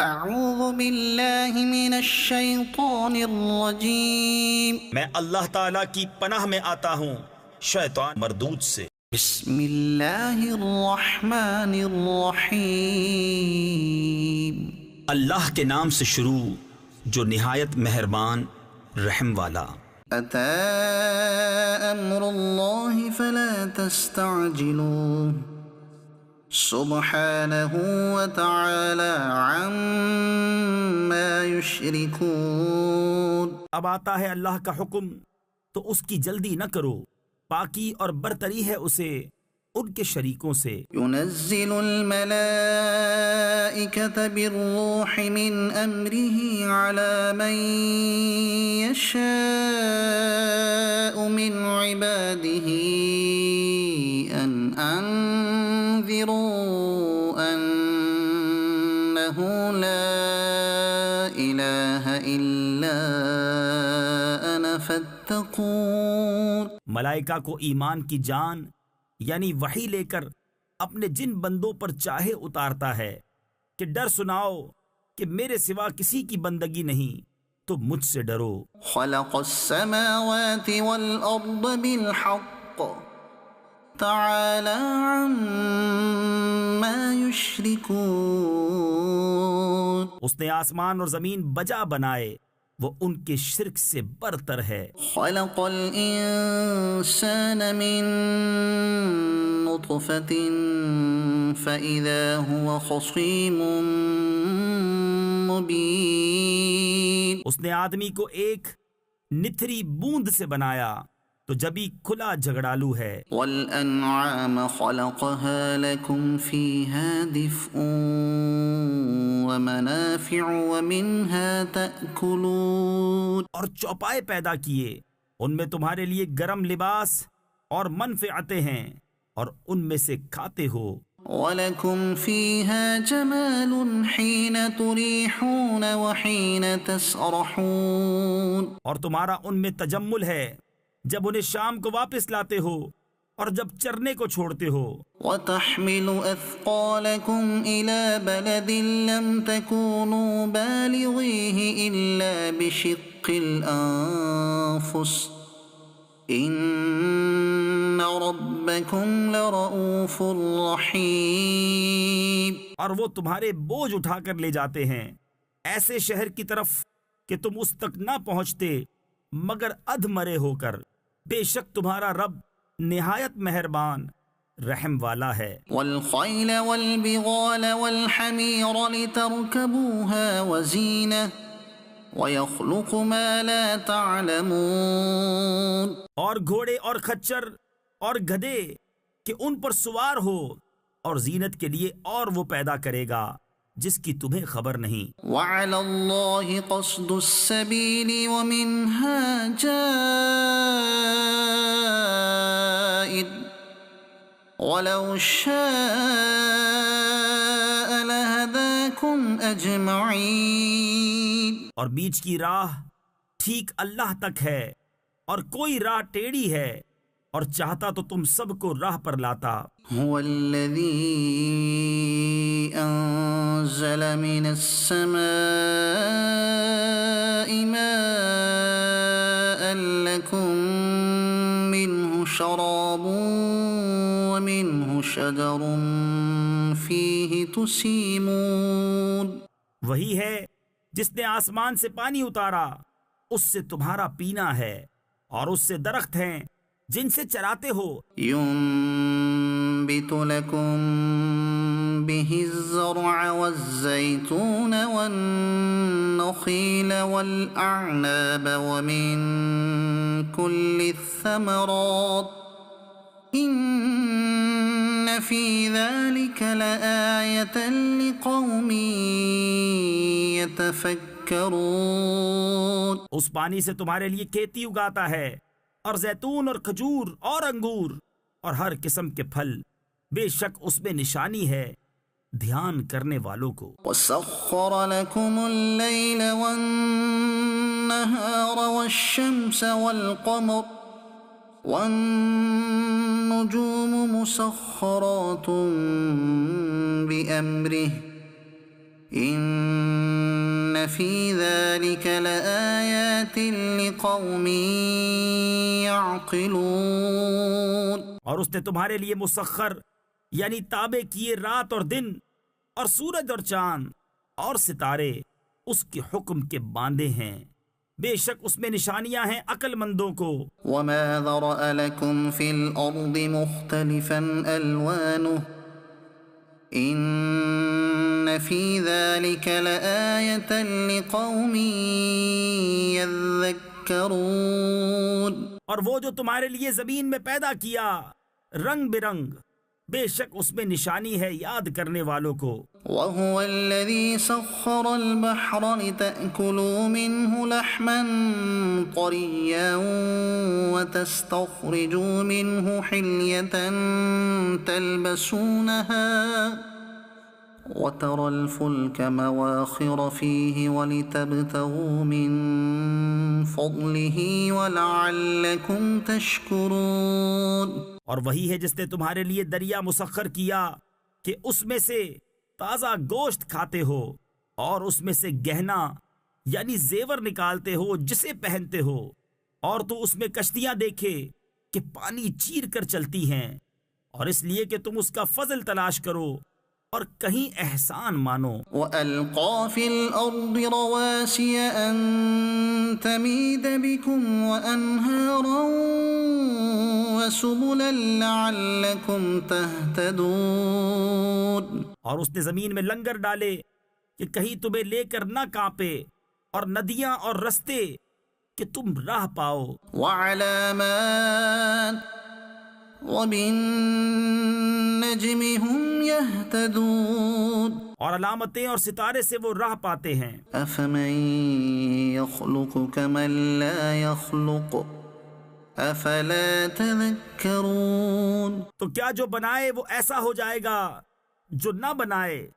اعوذ باللہ من الشیطان الرجیم، میں اللہ تعالیٰ کی پناہ میں آتا ہوں شیطان مردود سے۔ بسم اللہ الرحمن الرحیم، اللہ کے نام سے شروع جو نہایت مہربان رحم والا۔ اتی امر اللہ فلا تستعجلوه سبحانہ وتعالی عما یشرکون۔ اب آتا ہے اللہ کا حکم تو اس کی جلدی نہ کرو، پاکی اور برتری ہے اسے ان کے شریکوں سے۔ ينزل الملائكة بالروح من أمره على من يشاء من عباده أن أنذروا أنه لا إله إلا أنا فاتقون۔ ملائکہ کو ایمان کی جان یعنی وحی لے کر اپنے جن بندوں پر چاہے اتارتا ہے کہ ڈر سناؤ کہ میرے سوا کسی کی بندگی نہیں تو مجھ سے ڈرو۔ خلق السماوات والأرض بالحق تعالى عما يشركون۔ اس نے آسمان اور زمین بجا بنائے، وہ ان کے شرک سے برتر ہے۔ خلق الإنسان من نطفة فإذا هو خصيم مبين۔ اس نے آدمی کو ایک نتھری بوند سے بنایا تو جبھی کھلا جھگڑالو ہے۔ والأنعام خلقها لكم فيها دفء ومنافع ومنها تأكلون۔ اور چوپائے پیدا کیے، ان میں تمہارے لیے گرم لباس اور منفعتیں ہیں اور ان میں سے کھاتے ہو۔ وَلَكُمْ فِيهَا جَمَالٌ حِينَ تُرِيحُونَ وَحِينَ تَسْرَحُونَ۔ اور تمہارا ان میں تجمل ہے جب انہیں شام کو واپس لاتے ہو اور جب چرنے کو چھوڑتے ہو۔ وَتَحْمِلُ أَثْقَالَكُمْ إِلَى بَلَدٍ لَمْ تَكُونُوا بَالِغِيهِ إِلَّا بِشِقِّ الْأَنفُسِ إِنَّ رَبَّكُمْ لَرَؤُوفٌ رَحِيمٌ۔ اور وہ تمہارے بوجھ اٹھا کر لے جاتے ہیں ایسے شہر کی طرف کہ تم اس تک نہ پہنچتے مگر ادھ مرے ہو کر، بے شک تمہارا رب نہایت مہربان رحم والا ہے۔ وَالْخَيْلَ وَالْبِغَالَ وَالْحَمِيرَ لِتَرْكَبُوهَا وَزِينَةً وَيَخْلُقُ مَا لَا تَعْلَمُونَ۔ اور گھوڑے اور خچر اور گدھے کہ ان پر سوار ہو، اور زینت کے لیے اور وہ پیدا کرے گا جس کی تمہیں خبر نہیں۔ وَعَلَى اللَّهِ قَصْدُ السَّبِيلِ وَمِنْهَا جَائِرٌ وَلَوْ شَاءَ لَهَدَاكُمْ أَجْمَعِينَ۔ اور بیچ کی راہ ٹھیک اللہ تک ہے، اور کوئی راہ ٹیڑھی ہے، اور چاہتا تو تم سب کو راہ پر لاتا۔ هو الذي أنزل من السماء ماء لكم منه شراب ومنه شجر فيه تسيمون۔ وہی ہے جس نے آسمان سے پانی اتارا، اس سے تمہارا پینا ہے، اور اس سے درخت ہیں جن سے چراتے ہو۔ ينبت لكم به الزرع والزيتون والنخيل والأعناب ومن كل الثمرات إن في ذلك لآية لقوم يتفكرون۔ اس پانی سے تمہارے لیے کھیتی اگاتا ہے، اور زیتون اور کھجور اور انگور اور ہر قسم کے پھل، بے شک اس میں نشانی ہے دھیان کرنے والوں کو۔ وَسَخَّرَ لَكُمُ اللَّيْلَ وَالنَّهَارَ وَالشَّمْسَ وَالْقَمَرَ وَالنُّجُومُ مُسَخَّرَاتٌ بِأَمْرِهِ إِنَّ في ذلك لآيات لقوم يعقلون۔ اور اس نے تمہارے لیے مسخر یعنی تابع کیے رات اور دن اور سورج اور چاند اور ستارے اس کے حکم کے باندھے ہیں، بے شک اس میں نشانیاں ہیں عقل مندوں کو۔ وما ذرأ لكم في الأرض مختلفا ألوانه إن في ذلك لآية لقوم يذكرون۔ اور وہ جو تمہارے لیے زمین میں پیدا کیا رنگ برنگ، بے شک اس میں نشانی ہے یاد کرنے والوں کو۔ وهو الذي سخر البحر لتأكلوا منه لحما طريا وتستخرجوا منه حلية تلبسونها وترى الفلك مواخر فيه ولتبتغوا من فضله ولعلكم تشكرون۔ اور وہی ہے جس نے تمہارے لیے دریا مسخر کیا کہ اس میں سے تازہ گوشت کھاتے ہو اور اس میں سے گہنا یعنی زیور نکالتے ہو جسے پہنتے ہو، اور تو اس میں کشتیاں دیکھے کہ پانی چیر کر چلتی ہیں، اور اس لیے کہ تم اس کا فضل تلاش کرو اور کہیں احسان مانو۔ وَأَلْقَى فِي الْأَرْضِ رَوَاسِيَ أَن تَمِيدَ بِكُمْ وَأَنْهَارًا وَسُبُلًا لَعَلَّكُمْ تَهْتَدُونَ۔ اور اس نے زمین میں لنگر ڈالے کہ کہیں تمہیں لے کر نہ کانپے، اور ندیاں اور رستے کہ تم راہ پاؤ۔ وَعَلَامَاتٍ وَبِالنَّجْمِ هُمْ يَهْتَدُونَ۔ اور علامتیں اور ستارے سے وہ راہ پاتے ہیں۔ أَفَمَن يَخْلُقُ كَمَن لَّا يَخْلُقُ أَفَلَا تَذَكَّرُونَ۔ تو کیا جو بنائے وہ ایسا ہو جائے گا جو نہ بنائے،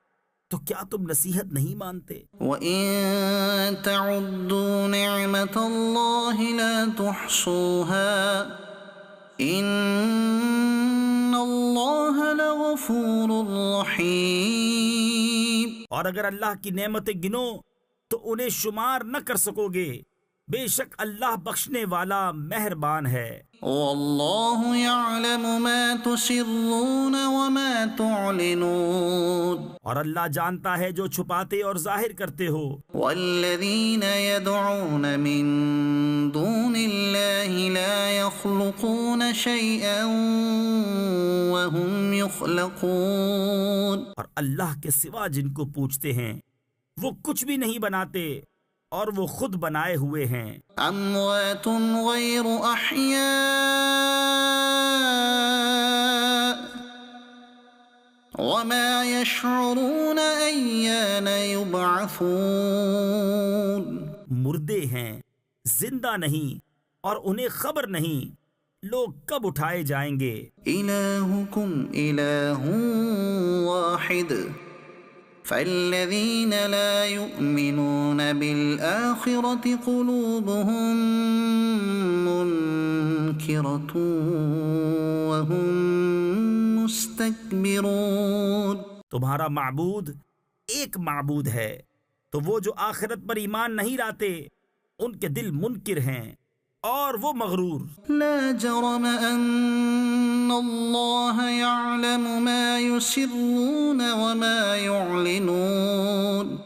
تو کیا تم نصیحت نہیں مانتے؟ وَإِن تَعُدُّوا نِعْمَةَ اللَّهِ لَا تُحْصُوهَا إِنَّ اللَّهَ لَغَفُورٌ رَّحِيمٌ۔ اور اگر اللہ کی نعمتیں گنو تو انہیں شمار نہ کر سکو گے، بے شک اللہ بخشنے والا مہربان ہے۔ وَاللَّهُ يَعْلَمُ مَا تُسِرُّونَ وَمَا تُعْلِنُونَ۔ اور اللہ جانتا ہے جو چھپاتے اور ظاہر کرتے ہو۔ وَالَّذِينَ يَدْعُونَ مِن دُونِ اللَّهِ لَا يَخْلُقُونَ شَيْئًا وَهُمْ يُخْلَقُونَ۔ اور اللہ کے سوا جن کو پوچھتے ہیں وہ کچھ بھی نہیں بناتے، اور وہ خود بنائے ہوئے ہیں۔ أَمْوَاتٌ غَيْرُ أَحْيَاءٍ وَمَا يَشْعُرُونَ أَيَّانَ يُبْعَثُونَ۔ مردے ہیں، زندہ نہیں، اور انہیں خبر نہیں لوگ کب اٹھائے جائیں گے۔ إِلَٰهُكُمْ إِلَٰهٌ وَاحِدٌ فَالَّذِينَ لَا يُؤْمِنُونَ بِالْآخِرَةِ قُلُوبُهُم مُّنكِرَةٌ وَهُم مُّسْتَكْبِرُونَ۔ تمہارا معبود ایک معبود ہے، تو وہ جو آخرت پر ایمان نہیں لاتے ان کے دل منکر ہیں اور وہ مغرور۔ لا جرم أن الله يعلم ما يسرون وما يعلنون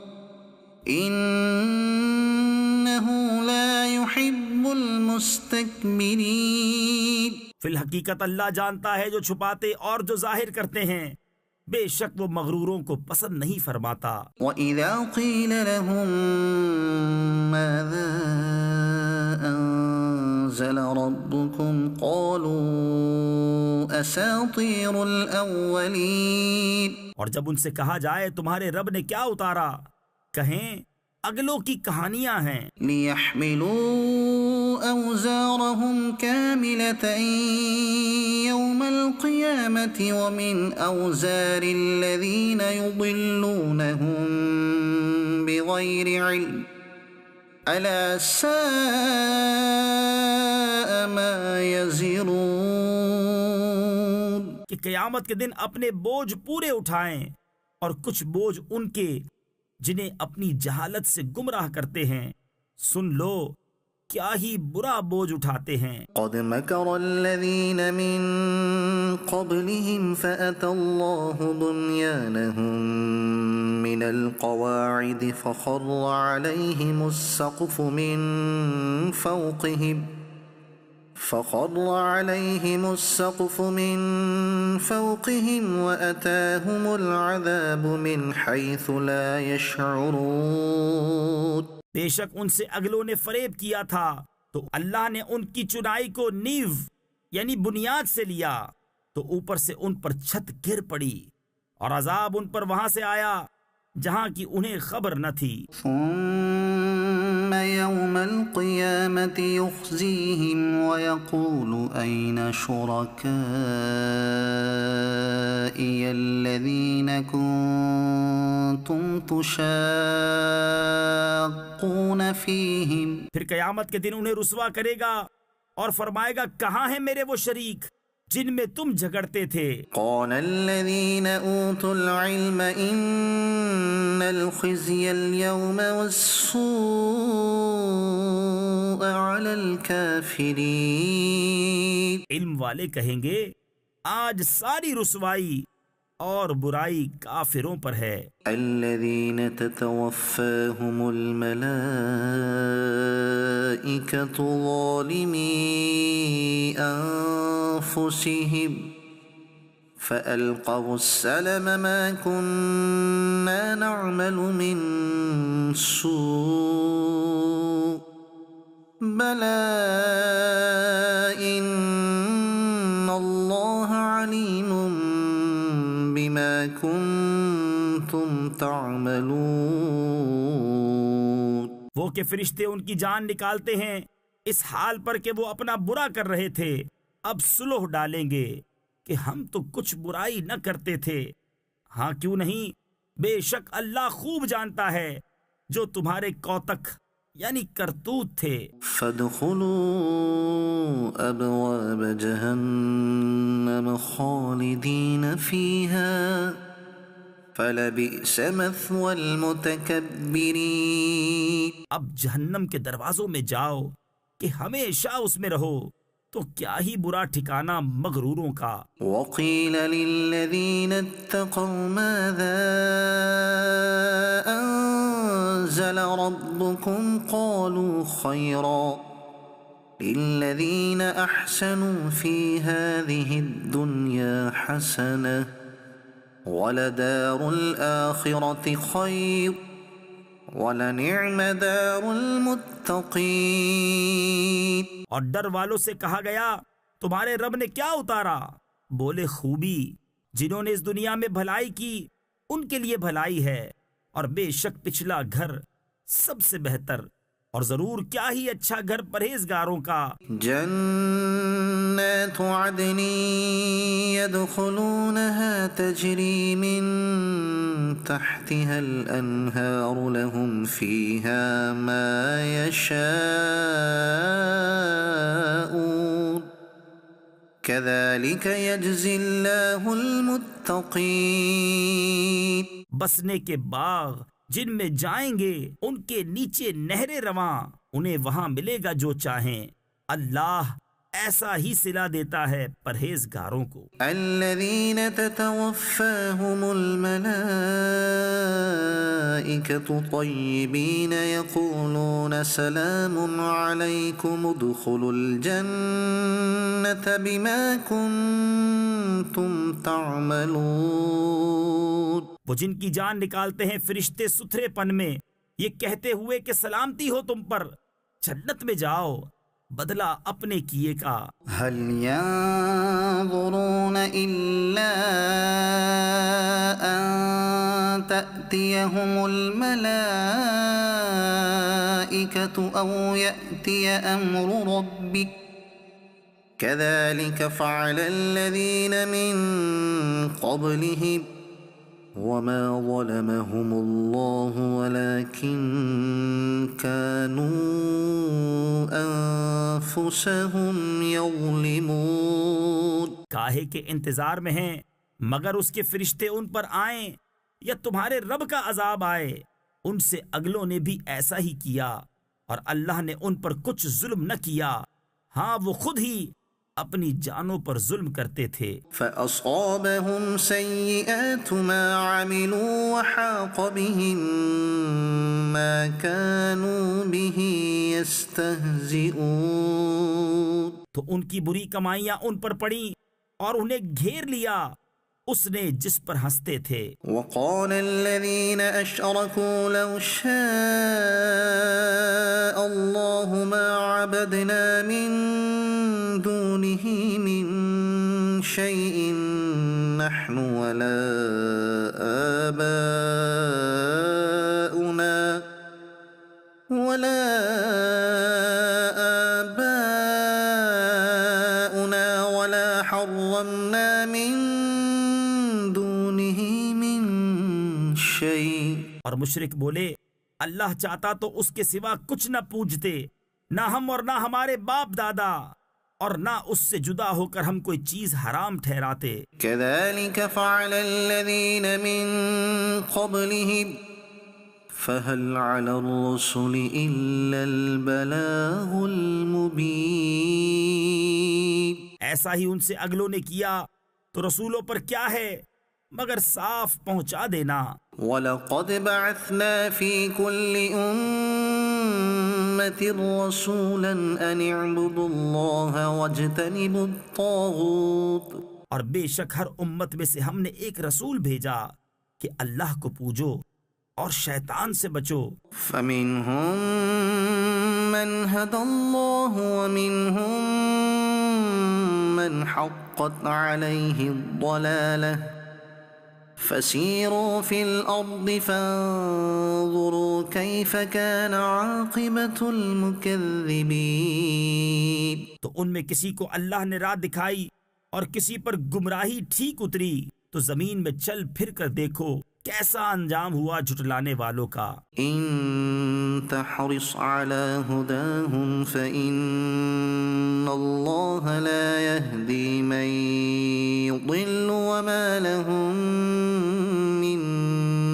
إنه لا يحب المستكبرين۔ فی الحقیقت اللہ جانتا ہے جو چھپاتے اور جو ظاہر کرتے ہیں، بے شک وہ مغروروں کو پسند نہیں فرماتا۔ وَإِذَا قِيلَ لَهُم مَّاذَا أَنزَلَ رَبُّكُمْ قَالُوا أَسَاطِيرُ الْأَوَّلِينَ۔ اور جب ان سے کہا جائے تمہارے رب نے کیا اتارا، کہیں اگلوں کی کہانیاں ہیں۔ لِيَحْمِلُوا أَوْزَارَهُمْ كَامِلَةً يَوْمَ الْقِيَامَةِ وَمِنْ أَوْزَارِ الَّذِينَ يُضِلُّونَهُم بِغَيْرِ عِلْمٍ أَلَا سَاءَ مَا يَزِرُونَ۔ کہ قیامت کے دن اپنے بوجھ پورے اٹھائیں، اور کچھ بوجھ ان کے جنہیں اپنی جہالت سے گمراہ کرتے ہیں، سن لو کیا ہی برا بوجھ اٹھاتے ہیں۔ قد مكر الذين من قبلهم فأتى الله بنيانهم من القواعد فخر عليهم السقف من فوقهم وأتاهم العذاب من حيث لا يشعرون۔ بے شک ان سے اگلوں نے فریب کیا تھا تو اللہ نے ان کی چنائی کو نیو یعنی بنیاد سے لیا تو اوپر سے ان پر چھت گر پڑی اور عذاب ان پر وہاں سے آیا جہاں کی انہیں خبر نہ تھی۔ ثم يوم القيامة يخزيهم ويقول أين شركائي الذين كنتم تشاقون فيهم۔ پھر قیامت کے دن انہیں رسوا کرے گا اور فرمائے گا کہاں ہیں میرے وہ شریک جن میں تم جھگڑتے تھے۔ قال الذين أوتوا العلم إن الخزي اليوم والسوء على الكافرين۔ علم والے کہیں گے آج ساری رسوائی اور برائی کافروں پر ہے۔ الذين تتوفاهم الملائكة ظالمي أنفسهم فألقوا السلم ما كنا نعمل من سوء بلى إن الله عليم بما كنتم تعملون۔ وہ کہ فرشتے ان کی جان نکالتے ہیں اس حال پر کہ وہ اپنا برا کر رہے تھے، اب صلح ڈالیں گے کہ ہم تو کچھ برائی نہ کرتے تھے۔ ہاں کیوں نہیں، بے شک اللہ خوب جانتا ہے جو تمہارے کوتک یعنی کرتوت تھے۔ فادخلوا ابواب جہنم خالدین فیہا فلبئس مثوى المتکبرین۔ اب جہنم کے دروازوں میں جاؤ کہ ہمیشہ اس میں رہو، تو کیا ہی برا ٹھکانہ مغروروں کا۔ وقیل للذین اتقوا ماذا انزل ربکم قالوا خیرا للذین احسنوا فی هذه الدنیا حسنة ولدار الآخرة خیر وَلَنِعْمَ دَارُ الْمُتَّقِينَ۔ اور ڈر والوں سے کہا گیا تمہارے رب نے کیا اتارا؟ بولے خوبی، جنہوں نے اس دنیا میں بھلائی کی ان کے لیے بھلائی ہے، اور بے شک پچھلا گھر سب سے بہتر، اور ضرور کیا ہی اچھا گھر پرہیزگاروں کا۔ جنات عدن يدخلونها تجری من تحتها الانہار لهم فیہا ما یشاءون كذلك يجزي الله المتقين۔ بسنے کے باغ جن میں جائیں گے ان کے نیچے نہریں رواں، انہیں وہاں ملے گا جو چاہیں، اللہ ایسا ہی صلہ دیتا ہے پرہیزگاروں کو۔ الذين تتوفاهم الملائكة طيبين يقولون سلام عليكم ادخلوا الجنة بما كنتم تعملون۔ وہ جن کی جان نکالتے ہیں فرشتے ستھرے پن میں، یہ کہتے ہوئے کہ سلامتی ہو تم پر، جنت میں جاؤ، بدلہ اپنے کیے کا۔ هل ينظرون إلا أن تأتيهم الملائكة أو يأتي أمر ربك كذلك فعل الذين من قبلهم وما ظلمهم الله ولكن كانوا أنفسهم يظلمون۔ کاہے کے انتظار میں ہیں مگر اس کے فرشتے ان پر آئیں یا تمہارے رب کا عذاب آئے، ان سے اگلوں نے بھی ایسا ہی کیا اور اللہ نے ان پر کچھ ظلم نہ کیا، ہاں وہ خود ہی اپنی جانوں پر ظلم کرتے تھے۔ فأصابهم سيئات ما عملوا وحاق بهم ما كانوا به يستهزئون۔ تو ان کی بری کمائیاں ان پر پڑیں اور انہیں گھیر لیا اس نے جس پر ہنستے تھے۔ وقال الذين أشركوا لو شاء الله ما عبدنا من دونه من شيء نحن ولا آباؤنا ولا حرمنا من دونه من شيء۔ اور مشرک بولے اللہ چاہتا تو اس کے سوا کچھ نہ پوجتے، نہ ہم اور نہ ہمارے باپ دادا، اور نہ اس سے جدا ہو کر ہم کوئی چیز حرام ٹھہراتے۔ كذلك فعل الذين من قبلهم فهل على الرسل إلا البلاغ المبين۔ ایسا ہی ان سے اگلوں نے کیا تو رسولوں پر کیا ہے مگر صاف پہنچا دینا۔ وَلَقَدْ بَعَثْنَا فِي كُلِّ أُمَّةٍ رَسُولًا أَنِ اعْبُدُوا اللَّهَ وَاجْتَنِبُوا الطَّاغُوتَ۔ اور بے شک ہر امت میں سے ہم نے ایک رسول بھیجا کہ اللہ کو پوجو اور شیطان سے بچو۔ فَمِنْهُمْ مَنْ هَدَى اللَّهُ وَمِنْهُمْ مَنْ حَقَّتْ عَلَيْهِ الضَّلَالَةُ فَسِيرُوا فِي الْأَرْضِ فَانظُرُوا كَيْفَ كَانَ عَاقِبَةُ الْمُكَذِّبِينَ۔ تو ان میں کسی کو اللہ نے راہ دکھائی اور کسی پر گمراہی ٹھیک اتری، تو زمین میں چل پھر کر دیکھو کیسا انجام ہوا جھٹلانے والوں کا۔ إِن تَحْرِصْ عَلَى هُدَاهُمْ فَإِنَّ اللَّهَ لَا يَهْدِي مَن يُضِلُّ وَمَا لَهُم مِّن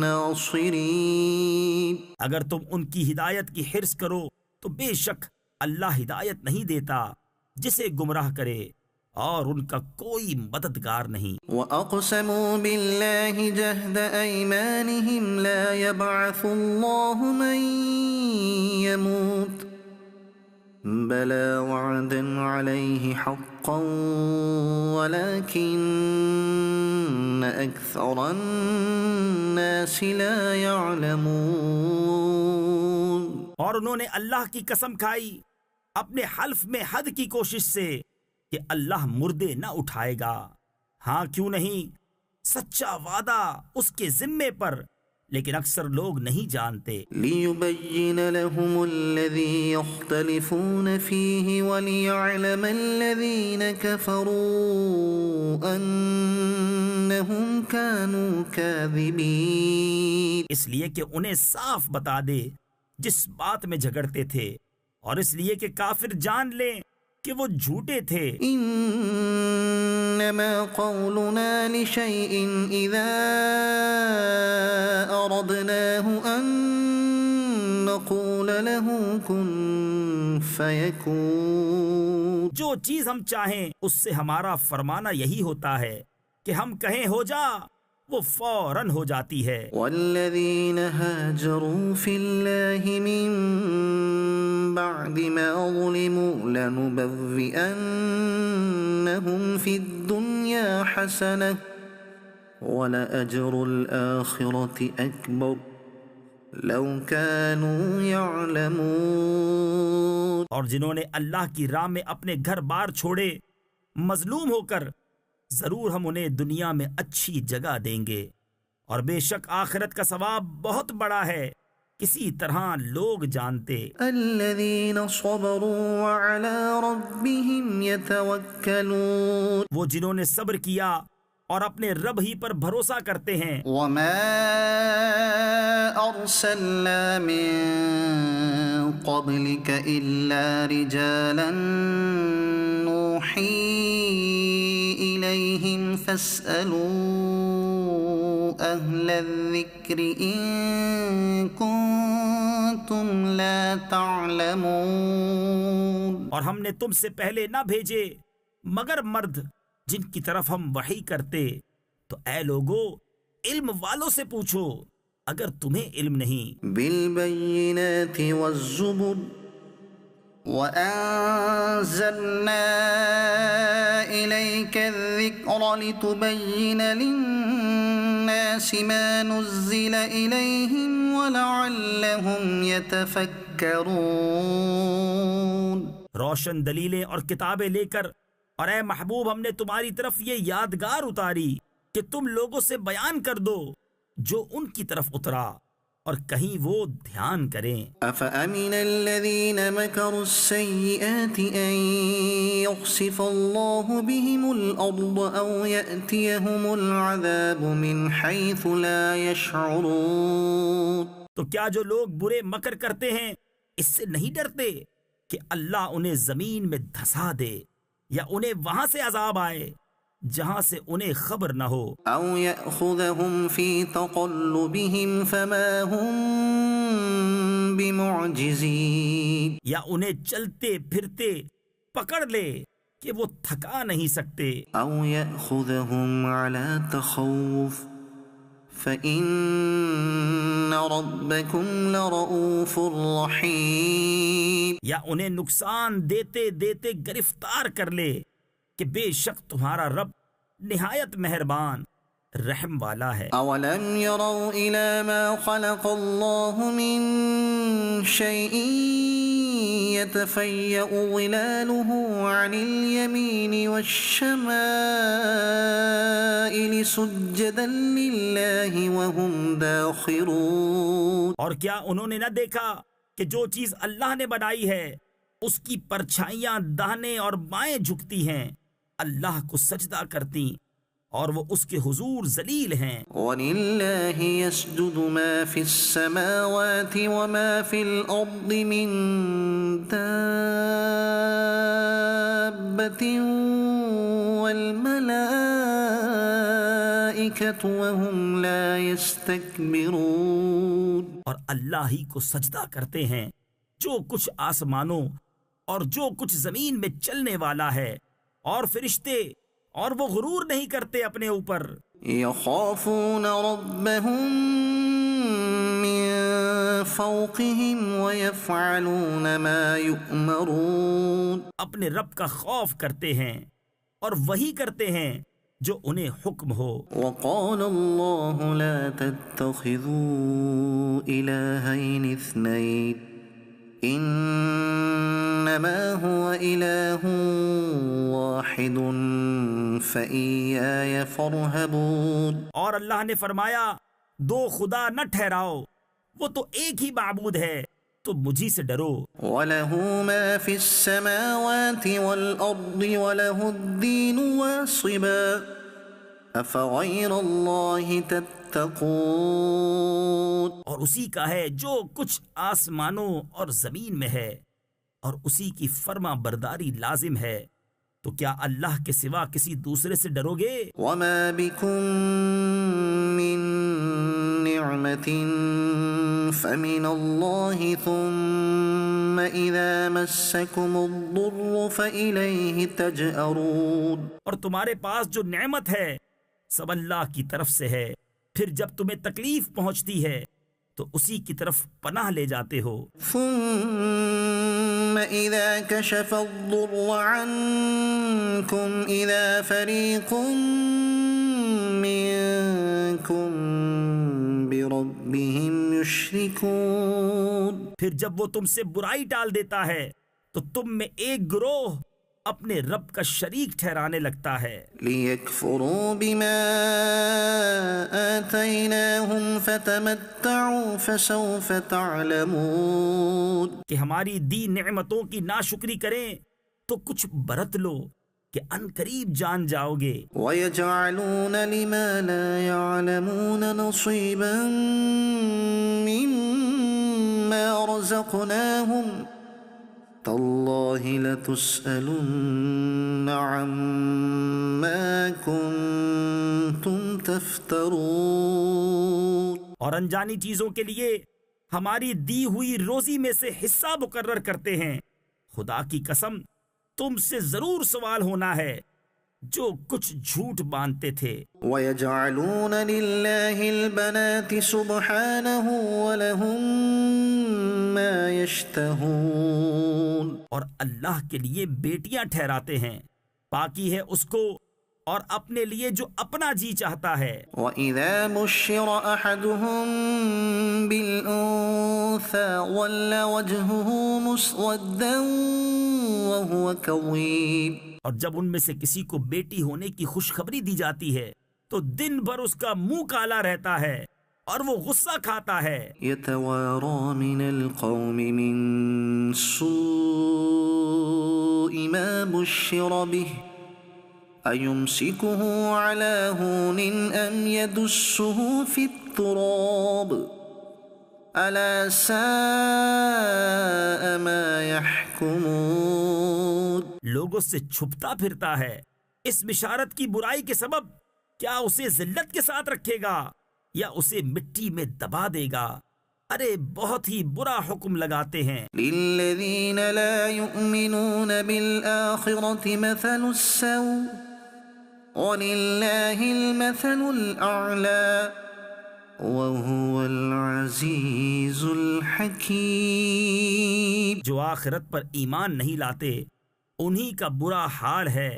نَّاصِرِينَ۔ اگر تم ان کی ہدایت کی حرص کرو تو بے شک اللہ ہدایت نہیں دیتا جسے گمراہ کرے، اور ان کا کوئی مددگار نہیں۔ وَأَقْسَمُوا بِاللَّهِ جَهْدَ أَيْمَانِهِمْ لَا يَبْعَثُ اللَّهُ مَن يَمُوتُ بَلَىٰ وَعْدًا عَلَيْهِ حَقًّا وَلَٰكِنَّ أَكْثَرَ النَّاسِ لَا يَعْلَمُونَ۔ اور انہوں نے اللہ کی قسم کھائی اپنے حلف میں حد کی کوشش سے کہ اللہ مردے نہ اٹھائے گا، ہاں کیوں نہیں، سچا وعدہ اس کے ذمے پر، لیکن اکثر لوگ نہیں جانتے۔ لِيُبَيِّنَ لَهُمُ الَّذِي يَخْتَلِفُونَ فِيهِ وَلِيَعْلَمَ الَّذِينَ كَفَرُوا أَنَّهُمْ كَانُوا كَاذِبِينَ۔ اس لیے کہ انہیں صاف بتا دے جس بات میں جھگڑتے تھے، اور اس لیے کہ کافر جان لیں کہ وہ جھوٹے تھے۔ انما قولنا لشيء اذا اردناه ان نقول له كن فيكون۔ جو چیز ہم چاہیں اس سے ہمارا فرمانا یہی ہوتا ہے کہ ہم کہیں ہو جا، وہ فوراً ہو جاتی ہے۔ والذین هاجروا فی اللہ من بعد ما ظلموا لنبوئنهم فی الدنیا حسنہ ولأجر الآخرة اکبر لو كانوا يعلمون۔ اور جنہوں نے اللہ کی راہ میں اپنے گھر بار چھوڑے مظلوم ہو کر، ضرور ہم انہیں دنیا میں اچھی جگہ دیں گے، اور بے شک آخرت کا ثواب بہت بڑا ہے، کسی طرح لوگ جانتے۔ الذین صبروا وعلی ربهم یتوکلون۔ وہ جنہوں نے صبر کیا اور اپنے رب ہی پر بھروسہ کرتے ہیں۔ وما ارسلنا من قبلك الا رجالا نوحی إليهم فاسألوا أهل الذكر إن كنتم لا تعلمون۔ اور ہم نے تم سے پہلے نہ بھیجے مگر مرد جن کی طرف ہم وحی کرتے، تو اے لوگو علم والوں سے پوچھو اگر تمہیں علم نہیں۔ بالبينات والزبر وأنزلنا إليك الذكر لتبين للناس ما نزل إليهم ولعلهم يتفكرون۔ روشن دلیلیں اور کتابیں لے کر، اور اے محبوب ہم نے تمہاری طرف یہ یادگار اتاری کہ تم لوگوں سے بیان کر دو جو ان کی طرف اترا، اور کہیں وہ دھیان کریں۔ أفأمن الذين مكروا السيئات أن يخسف الله بهم الأرض أو يأتيهم العذاب من حيث لا يشعرون۔ تو کیا جو لوگ برے مکر کرتے ہیں اس سے نہیں ڈرتے کہ اللہ انہیں زمین میں دھسا دے، یا انہیں وہاں سے عذاب آئے جہاں سے انہیں خبر نہ ہو، أو يأخذهم في تقلبهم فما هم بمعجزين، یا انہیں چلتے پھرتے پکڑ لے کہ وہ تھکا نہیں سکتے، أو يأخذهم على تخوف فإن ربكم لرؤوف رحيم، یا انہیں نقصان دیتے دیتے گرفتار کر لے کہ بے شک تمہارا رب نہایت مہربان رحم والا ہے۔ أولم يروا إلى ما خلق الله من شيء يتفيأ ظلاله عن اليمين والشمائل سجدا لله وهم داخرون۔ اور کیا انہوں نے نہ دیکھا کہ جو چیز اللہ نے بنائی ہے اس کی پرچھائیاں داہنے اور بائیں جھکتی ہیں، اللہ کو سجدہ کرتی، اور وہ اس کے حضور ذلیل ہیں۔ وَلِلَّهِ يَسْجُدُ مَا فِي السَّمَاوَاتِ وَمَا فِي الْأَرْضِ مِن دَابَّةٍ وَالْمَلَائِكَةُ وَهُمْ لَا يَسْتَكْبِرُونَ۔ اور اللہ ہی کو سجدہ کرتے ہیں جو کچھ آسمانوں اور جو کچھ زمین میں چلنے والا ہے، اور فرشتے، اور وہ غرور نہیں کرتے اپنے اوپر۔ يخافون ربهم من فوقهم ويفعلون ما يؤمرون۔ اپنے رب کا خوف کرتے ہیں اور وہی کرتے ہیں جو انہیں حکم ہو۔ وقال الله لا تتخذوا إلهين اثنين انما هو اله واحد فإياي فارهبون۔ اور اللہ نے فرمایا دو خدا نہ ٹھہراؤ، وہ تو ایک ہی معبود ہے، تو مجھی سے ڈرو۔ وله ما في السماوات والأرض وله الدين واصبا أفغير الله تتقون۔ اور اسی کا ہے جو کچھ آسمانوں اور زمین میں ہے، اور اسی کی فرما برداری لازم ہے، تو کیا اللہ کے سوا کسی دوسرے سے ڈرو گے؟ وما بكم من نعمة فمن الله ثم إذا مسكم الضر فإليه تجأرون۔ اور تمہارے پاس جو نعمت ہے سب اللہ کی طرف سے ہے، پھر جب تمہیں تکلیف پہنچتی ہے تو اسی کی طرف پناہ لے جاتے ہو۔ ثم إذا كشف الضر عنكم إذا فريق منكم بربهم يشركون۔ پھر جب وہ تم سے برائی ٹال دیتا ہے تو تم میں ایک گروہ اپنے رب کا شریک ٹھہرانے لگتا ہے۔ لِيَكْفُرُوا بِمَا آتَيْنَاهُمْ فَتَمَتَّعُوا فَسَوْفَ تَعْلَمُونَ۔ کہ ہماری دی نعمتوں کی ناشکری کریں تو کچھ برت لو کہ ان قریب جان جاؤ گے۔ وَيَجْعَلُونَ لِمَا لَا يَعْلَمُونَ نَصِيبًا مِّمَّا رَزَقْنَاهُمْ تَاللَّهِ لَتُسْأَلُنَّ عَمَّا كُنتُمْ تفترون اور انجانی چیزوں کے لیے ہماری دی ہوئی روزی میں سے حصہ مقرر کرتے ہیں. خدا کی قسم تم سے ضرور سوال ہونا ہے جو کچھ جھوٹ باندھتے تھے. وَيَجْعَلُونَ لِلَّهِ الْبَنَاتِ سُبْحَانَهُ وَلَهُم مَّا يَشْتَهُونَ اور اللہ کے لیے بیٹیاں ٹھہراتے ہیں. پاکی ہے اس کو اور اپنے لیے جو اپنا جی چاہتا ہے. وَإِذَا بُشِّرَ أَحَدُهُم بِالْأُنثَىٰ وَلَّ وَجْهُهُ مُسْوَدًّا وَهُوَ كَظِيمٌ اور جب ان میں سے کسی کو بیٹی ہونے کی خوشخبری دی جاتی ہے تو دن بھر اس کا منہ کالا رہتا ہے اور وہ غصہ کھاتا ہے. يَتَوَارَىٰ مِنَ الْقَوْمِ مِن سُوءِ مَا بُشِّرَ بِهِ أَيُمْسِكُهُ عَلَىٰ هُونٍ أَمْ يَدُسُّهُ فِي التُّرَابِ أَلَا سَاءَ مَا يَحْكُمُونَ لوگوں سے چھپتا پھرتا ہے. اس بشارت کی برائی کے سبب کیا اسے ذلت کے ساتھ رکھے گا یا اسے مٹی میں دبا دے گا؟ ارے بہت ہی برا حکم لگاتے ہیں. لِلَّذِينَ لَا يُؤْمِنُونَ بِالْآخِرَةِ مَثَلُ السَّوْءِ وَلِلَّهِ الْمَثَلُ الْأَعْلَىٰ وَهُوَ الْعَزِيزُ الْحَكِيمُ جو آخرت پر ایمان نہیں لاتے انہی کا برا حال ہے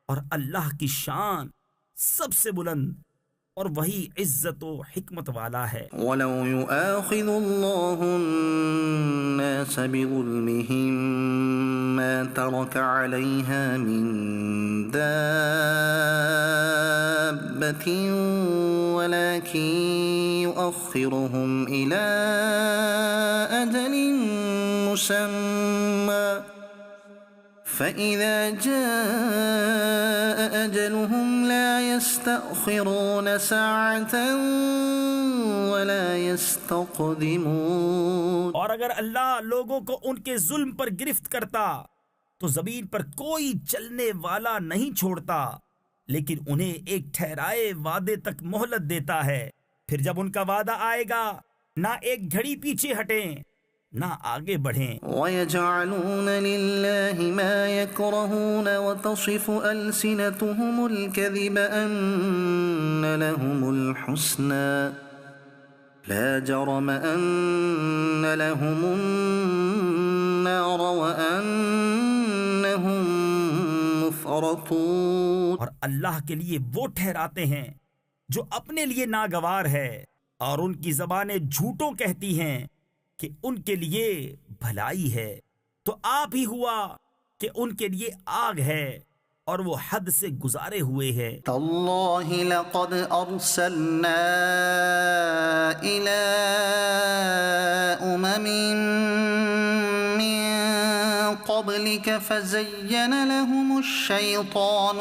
اور اللہ کی شان سب سے بلند اور وہی عزت و حکمت والا ہے. وَلَوْ يُؤَاخِذُ اللَّهُ النَّاسَ بِظُلْمِهِم مَّا تَرَكَ عَلَيْهَا مِن دَابَّةٍ وَلَٰكِن يُؤَخِّرُهُمْ إِلَىٰ أَجَلٍ مُّسَمًّى فَإِذَا جَاءَ أَجَلُهُمْ لَا يَسْتَأْخِرُونَ سَاعَةً وَلَا يَسْتَقْدِمُونَ اور اگر اللہ لوگوں کو ان کے ظلم پر گرفت کرتا تو زمین پر کوئی چلنے والا نہیں چھوڑتا، لیکن انہیں ایک ٹھہرائے وعدے تک مہلت دیتا ہے. پھر جب ان کا وعدہ آئے گا نہ ایک گھڑی پیچھے ہٹیں نہ آگے بڑھیں. وَيَجْعَلُونَ لِلَّهِ مَا يَكْرَهُونَ وَتَصِفُ أَلْسِنَتُهُمُ الْكَذِبَ أَنَّ لَهُمُ الْحُسْنَىٰ لَا جَرَمَ أَنَّ لَهُمُ النَّارَ وَأَنَّهُمْ مُفْرَطُونَ اور اللہ کے لیے وہ ٹھہراتے ہیں جو اپنے لیے ناگوار ہے اور ان کی زبانیں جھوٹوں کہتی ہیں کہ ان کے لیے بھلائی ہے. تو آپ ہی ہوا کہ ان کے لیے آگ ہے اور وہ حد سے گزارے ہوئے ہے. تَاللَّهِ لَقَدْ أَرْسَلْنَا إِلَىٰ أُمَمٍ مِّن قَبْلِكَ فَزَيَّنَ لَهُمُ الشَّيْطَانُ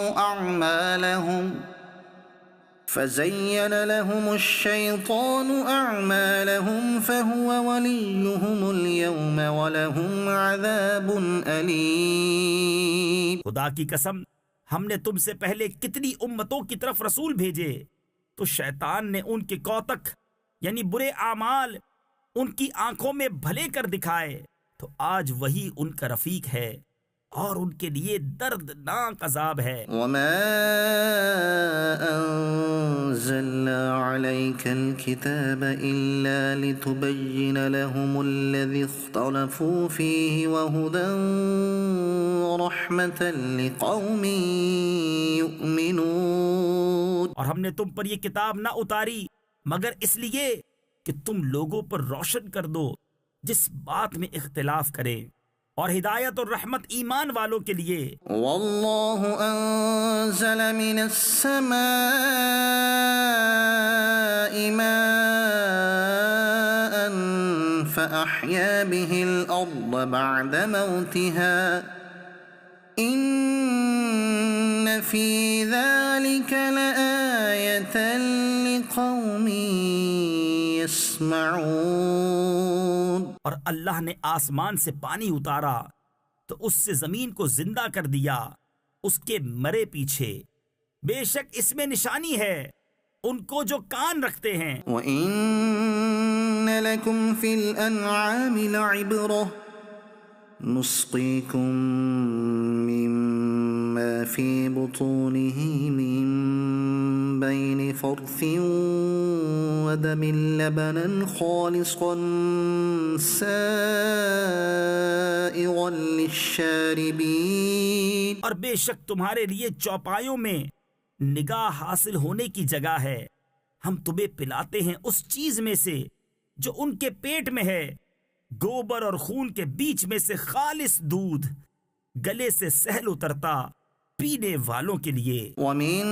أَعْمَالَهُمْ فَهُوَ وَلِيُّهُمُ الْيَوْمَ وَلَهُمْ عَذَابٌ أَلِيمٌ خدا کی قسم ہم نے تم سے پہلے کتنی امتوں کی طرف رسول بھیجے تو شیطان نے ان کے کوتک یعنی برے اعمال ان کی آنکھوں میں بھلے کر دکھائے تو آج وہی ان کا رفیق ہے اور ان کے لیے دردناک عذاب ہے. وَمَا أَنزَلْنَا عَلَيْكَ الْكِتَابَ إِلَّا لِتُبَيِّنَ لَهُمُ الَّذِي اخْتَلَفُوا فِيهِ وَهُدًى وَرَحْمَةً لِقَوْمٍ يُؤْمِنُونَ اور ہم نے تم پر یہ کتاب نہ اتاری مگر اس لیے کہ تم لوگوں پر روشن کر دو جس بات میں اختلاف کرے اور ہدایت اور رحمت ایمان والوں کے لیے. واللہ انزل من السماء ماء فأحيا به الأرض بعد موتها إن في ذلك لآية لقوم يسمعون اور اللہ نے آسمان سے پانی اتارا تو اس سے زمین کو زندہ کر دیا اس کے مرے پیچھے. بے شک اس میں نشانی ہے ان کو جو کان رکھتے ہیں۔ وَإِنَّ لَكُمْ فِي الْأَنْعَامِ لَعِبْرَةً نُسْقِيكُم مِّمَّا فِي بُطُونِهِ مِن بَيْنِ فَرْثٍ وَدَمٍ لَبَنًا خَالِصًا سَائِغًا لِّلشَّارِبِينَ، اور بے شک تمہارے لیے چوپایوں میں نگاہ حاصل ہونے کی جگہ ہے، ہم تمہیں پلاتے ہیں اس چیز میں سے جو ان کے پیٹ میں ہے، گوبر اور خون کے بیچ میں سے خالص دودھ، گلے سے سہل اترتا پینے والوں کے لیے۔ وَمِن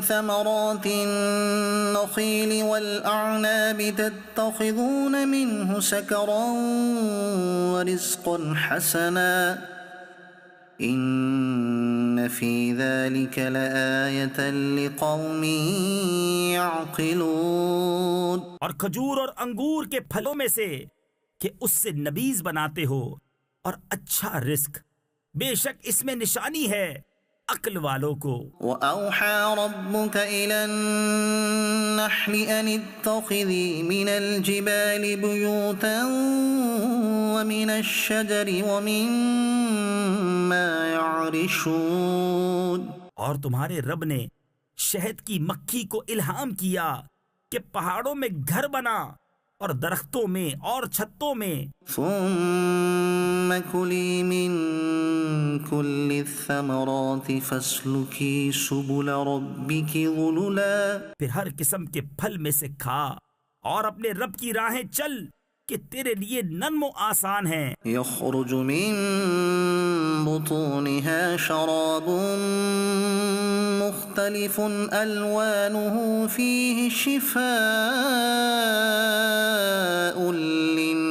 ثَمَرَاتِ النَّخِيلِ وَالْأَعْنَابِ تَتَّخِذُونَ مِنْهُ سَكَرًا وَرِزْقًا حَسَنًا إِنَّ فِي ذَلِكَ لَآيَةً لِقَوْمٍ يَعْقِلُونَ، اور کھجور اور انگور کے پھلوں میں سے کہ اس سے نبیذ بناتے ہو اور اچھا رزق، بے شک اس میں نشانی ہے عقل والوں کو۔ وَأَوْحَى رَبُّكَ إِلَى النَّحْلِ أَنِ اتَّخِذِي مِنَ الْجِبَالِ بُيُوتًا وَمِنَ الشَّجَرِ وَمِمَّا يَعْرِشُونَ، اور تمہارے رب نے شہد کی مکھی کو الہام کیا کہ پہاڑوں میں گھر بنا اور درختوں میں اور چھتوں میں۔ ثُمَّ كُلِي مِن كُلِّ الثَّمَرَاتِ فَاسْلُكِي سُبُلَ رَبِّكِ ذُلُلًا، پھر ہر قسم کے پھل میں سے کھا اور اپنے رب کی راہیں چل کہ تیرے لیے نرم و آسان ہیں۔ يَخْرُجُ مِن بُطُونِهَا شَرَابٌ مُخْتَلِفٌ أَلْوَانُهُ فِيهِ شِفَاءٌ لِّلنَّاسِ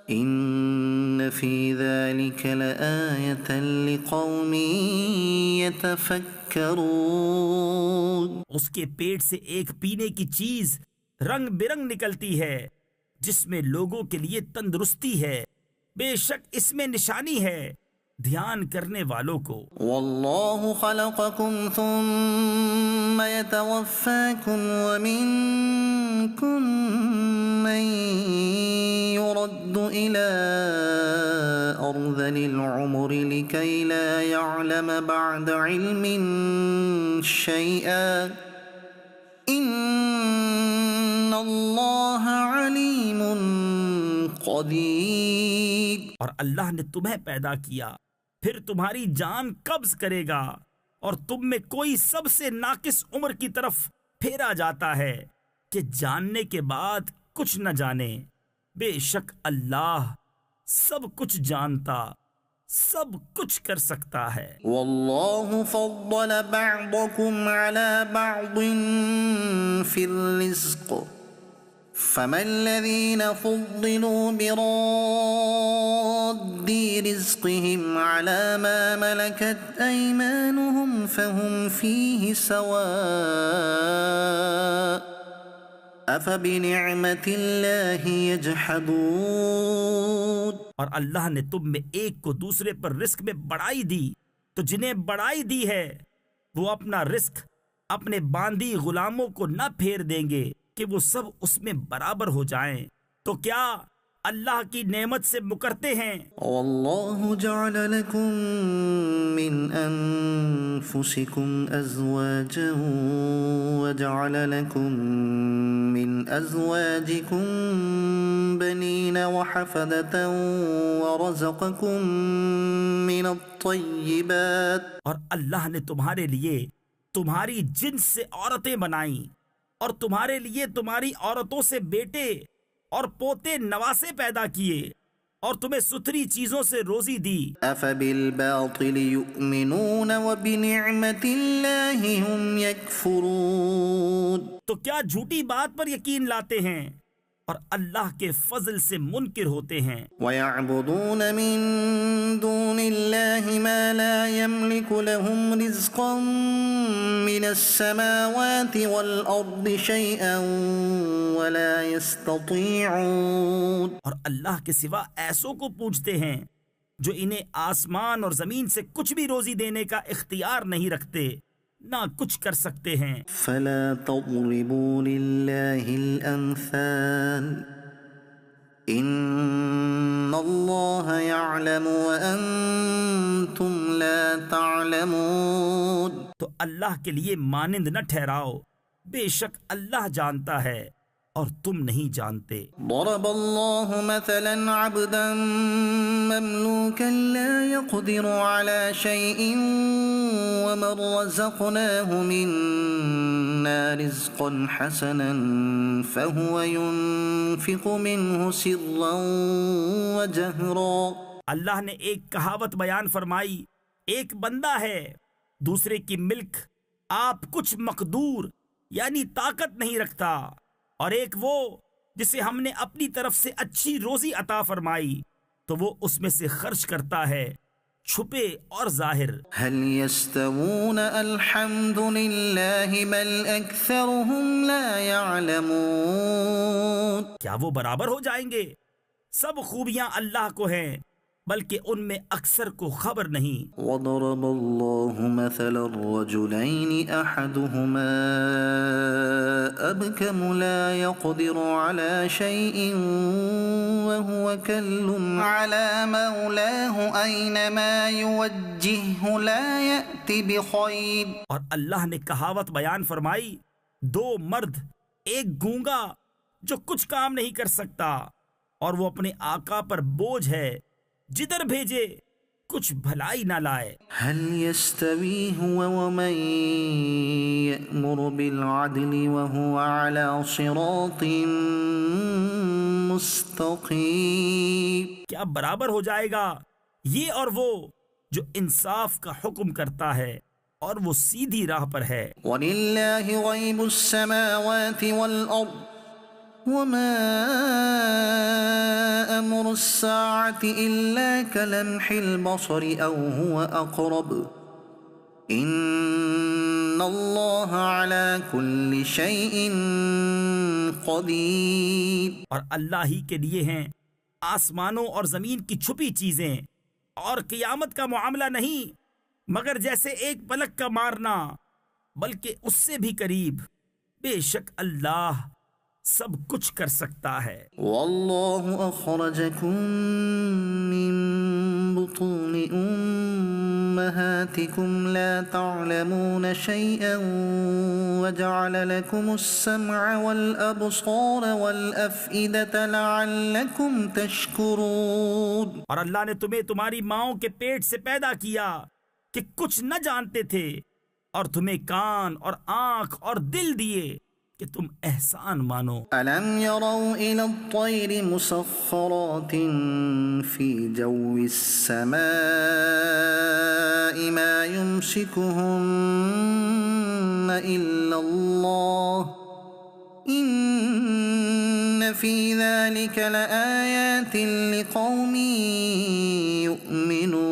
إِنَّ فِي ذَلِكَ لَآيَةً لِقَوْمٍ يَتَفَكَّرُونَ، اس کے پیٹ سے ایک پینے کی چیز رنگ برنگ نکلتی ہے جس میں لوگوں کے لیے تندرستی ہے، بے شک اس میں نشانی ہے دھیان کرنے والوں کو۔ وَاللَّهُ خَلَقَكُمْ ثُمَّ يَتَوَفَّاكُمْ وَمِنكُم مَّن يُرَدُّ إِلَىٰ أَرْذَلِ الْعُمُرِ لِكَيْ لَا يَعْلَمَ بَعْدَ عِلْمٍ شَيْئًا إِنَّ اللَّهَ عَلِيمٌ قَدِيرٌ، اور اللہ نے تمہیں پیدا کیا پھر تمہاری جان قبض کرے گا اور تم میں کوئی سب سے ناقص عمر کی طرف پھیرا جاتا ہے کہ جاننے کے بعد کچھ نہ جانے، بے شک اللہ سب کچھ جانتا سب کچھ کر سکتا ہے۔ وَاللَّهُ فَضَّلَ بَعْضَكُمْ عَلَى بَعْضٍ فِي الرِّزْقِ فَمَا الَّذِينَ فُضِّلُوا بِرَادِّ رِزْقِهِمْ عَلَى مَا مَلَكَتْ أَيْمَانُهُمْ فَهُمْ فِيهِ سَوَاءٌ أَفَبِنِعْمَةِ اللَّهِ يَجْحَدُونَ، اور اللہ نے تم میں ایک کو دوسرے پر رزق میں بڑائی دی تو جنہیں بڑائی دی ہے وہ اپنا رزق اپنے باندی غلاموں کو نہ پھیر دیں گے کہ وہ سب اس میں برابر ہو جائیں، تو کیا اللہ کی نعمت سے مکرتے ہیں؟ وَاللَّهُ جَعَلَ لَكُم مِّنْ أَنفُسِكُمْ أَزْوَاجًا وَجَعَلَ لَكُم مِّنْ أَزْوَاجِكُم بَنِينَ وَحَفَدَةً وَرَزَقَكُم مِّنَ الطَّيِّبَاتِ، اور اللہ نے تمہارے لیے تمہاری جنس سے عورتیں بنائیں اور تمہارے لیے تمہاری عورتوں سے بیٹے اور پوتے نواسے پیدا کیے اور تمہیں ستھری چیزوں سے روزی دی۔ أَفَبِالْبَاطِلِ يُؤْمِنُونَ وَبِنِعْمَةِ اللَّهِ هُمْ يَكْفُرُونَ، تو کیا جھوٹی بات پر یقین لاتے ہیں اور اللہ کے فضل سے منکر ہوتے ہیں۔ وَيَعْبُدُونَ مِن دُونِ اللَّهِ مَا لَا يَمْلِكُ لَهُمْ رِزْقًا مِّنَ السَّمَاوَاتِ وَالْأَرْضِ شَيْئًا وَلَا يَسْتَطِيعُونَ، اور اللہ کے سوا ایسوں کو پوچھتے ہیں جو انہیں آسمان اور زمین سے کچھ بھی روزی دینے کا اختیار نہیں رکھتے نہ کچھ کر سکتے ہیں۔ فلا تضربوا لله الأمثال ان اللہ یعلم وانتم لا تعلمون۔ تو اللہ کے لیے مانند نہ ٹھہراؤ، بے شک اللہ جانتا ہے اور تم نہیں جانتے۔ ضرب اللہ مثلا عبدا مملوکا لا يقدر على شيء ومن رزقناه منا رزقا حسنا فهو ينفق منه سرا وجهرا۔ اللہ نے ایک کہاوت بیان فرمائی، ایک بندہ ہے دوسرے کی ملک آپ کچھ مقدور یعنی طاقت نہیں رکھتا، اور ایک وہ جسے ہم نے اپنی طرف سے اچھی روزی عطا فرمائی تو وہ اس میں سے خرچ کرتا ہے چھپے اور ظاہر۔ هل يستوون الحمد لله بل اکثرهم لا يعلمون۔ کیا وہ برابر ہو جائیں گے؟ سب خوبیاں اللہ کو ہیں بلکہ ان میں اکثر کو خبر نہیں۔ وضرب الله مثلا الرجلين احدهما ابكم لا يقدر على شيء وهو كل على مولاه اينما يوجهه لا يأتي بخير۔ اور اللہ نے کہاوت بیان فرمائی، دو مرد، ایک گونگا جو کچھ کام نہیں کر سکتا اور وہ اپنے آقا پر بوجھ ہے، جدھر بھیجے کچھ بھلائی نہ لائے۔ هل يستوي هو ومن يأمر بالعدل وهو على صراط مستقيم۔ کیا برابر ہو جائے گا یہ اور وہ جو انصاف کا حکم کرتا ہے اور وہ سیدھی راہ پر ہے۔ وَلِلَّهِ غَيْبُ السَّمَاوَاتِ وَالْأَرْضِ وَمَا أَمْرُ السَّاعَةِ إِلَّا كَلَمْحِ الْبَصَرِ أَوْ هُوَ أَقْرَبُ إِنَّ اللَّهَ عَلَى كُلِّ شَيْءٍ قَدِيرٌ۔ اور اللہ ہی کے لیے ہیں آسمانوں اور زمین کی چھپی چیزیں، اور قیامت کا معاملہ نہیں مگر جیسے ایک پلک کا مارنا، بلکہ اس سے بھی قریب۔ بے شک اللہ سب کچھ کر سکتا ہے۔ واللہ اخرجکم من بطون امہاتکم لا تعلمون شیئا وجعل لکم السمع والابصار والافئدة لعلکم تشکرون۔ اور اللہ نے تمہیں تمہاری ماؤں کے پیٹ سے پیدا کیا کہ کچھ نہ جانتے تھے، اور تمہیں کان اور آنکھ اور دل دیے کہ تم احسان مانو۔ أَلَمْ يَرَوْا إِلَى الطَّيْرِ مُسَخَّرَاتٍ فِي جَوِّ السَّمَاءِ مَا يُمْسِكُهُنَّ إِلَّا اللَّهُ إِنَّ فِي ذَلِكَ لَآيَاتٍ لِقَوْمٍ يُؤْمِنُونَ۔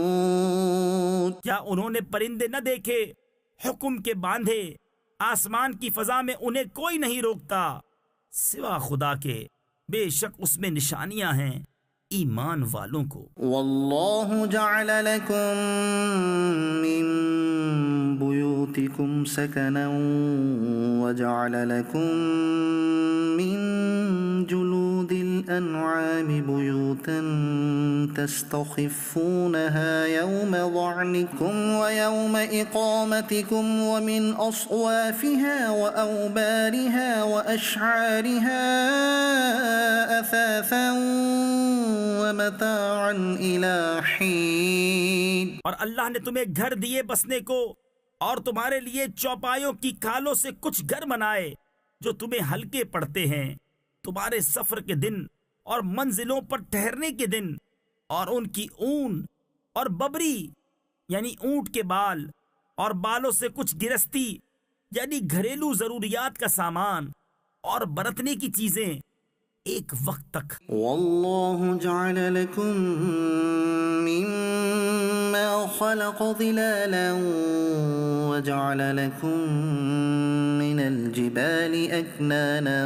کیا انہوں نے پرندے نہ دیکھے حکم کے باندھے؟ آسمان کی فضا میں انہیں کوئی نہیں روکتا سوا خدا کے، بے شک اس میں نشانیاں ہیں ایمان والوں کو۔ واللہ جعل لکم من بیوتکم سکنا وجعل لکم من جلود الانعام بیوتا تستخفونها يوم ظعنكم ويوم اقامتكم ومن اصوافها واوبارها واشعارها اثاثا ومتاعا الى حين۔ اور اللہ نے تمہیں گھر دیے بسنے کو، اور تمہارے لیے چوپایوں کی کھالوں سے کچھ گھر بنائے جو تمہیں ہلکے پڑتے ہیں تمہارے سفر کے دن اور منزلوں پر ٹھہرنے کے دن، اور ان کی اون اور ببری یعنی اونٹ کے بال اور بالوں سے کچھ گرستی یعنی گھریلو ضروریات کا سامان اور برتنے کی چیزیں ایک وقت تک۔ واللہ جعل لکم مما خلق ظلالا وجعل لكم من الجبال أكنانا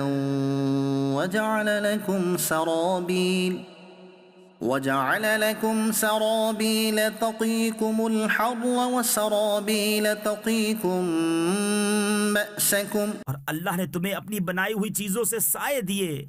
وجعل لكم سرابيل وجعل لكم سرابيل تقيكم الحر وسرابيل تقيكم بأسكم. اور اللہ نے تمہیں اپنی بنائی ہوئی چیزوں سے سائے دیے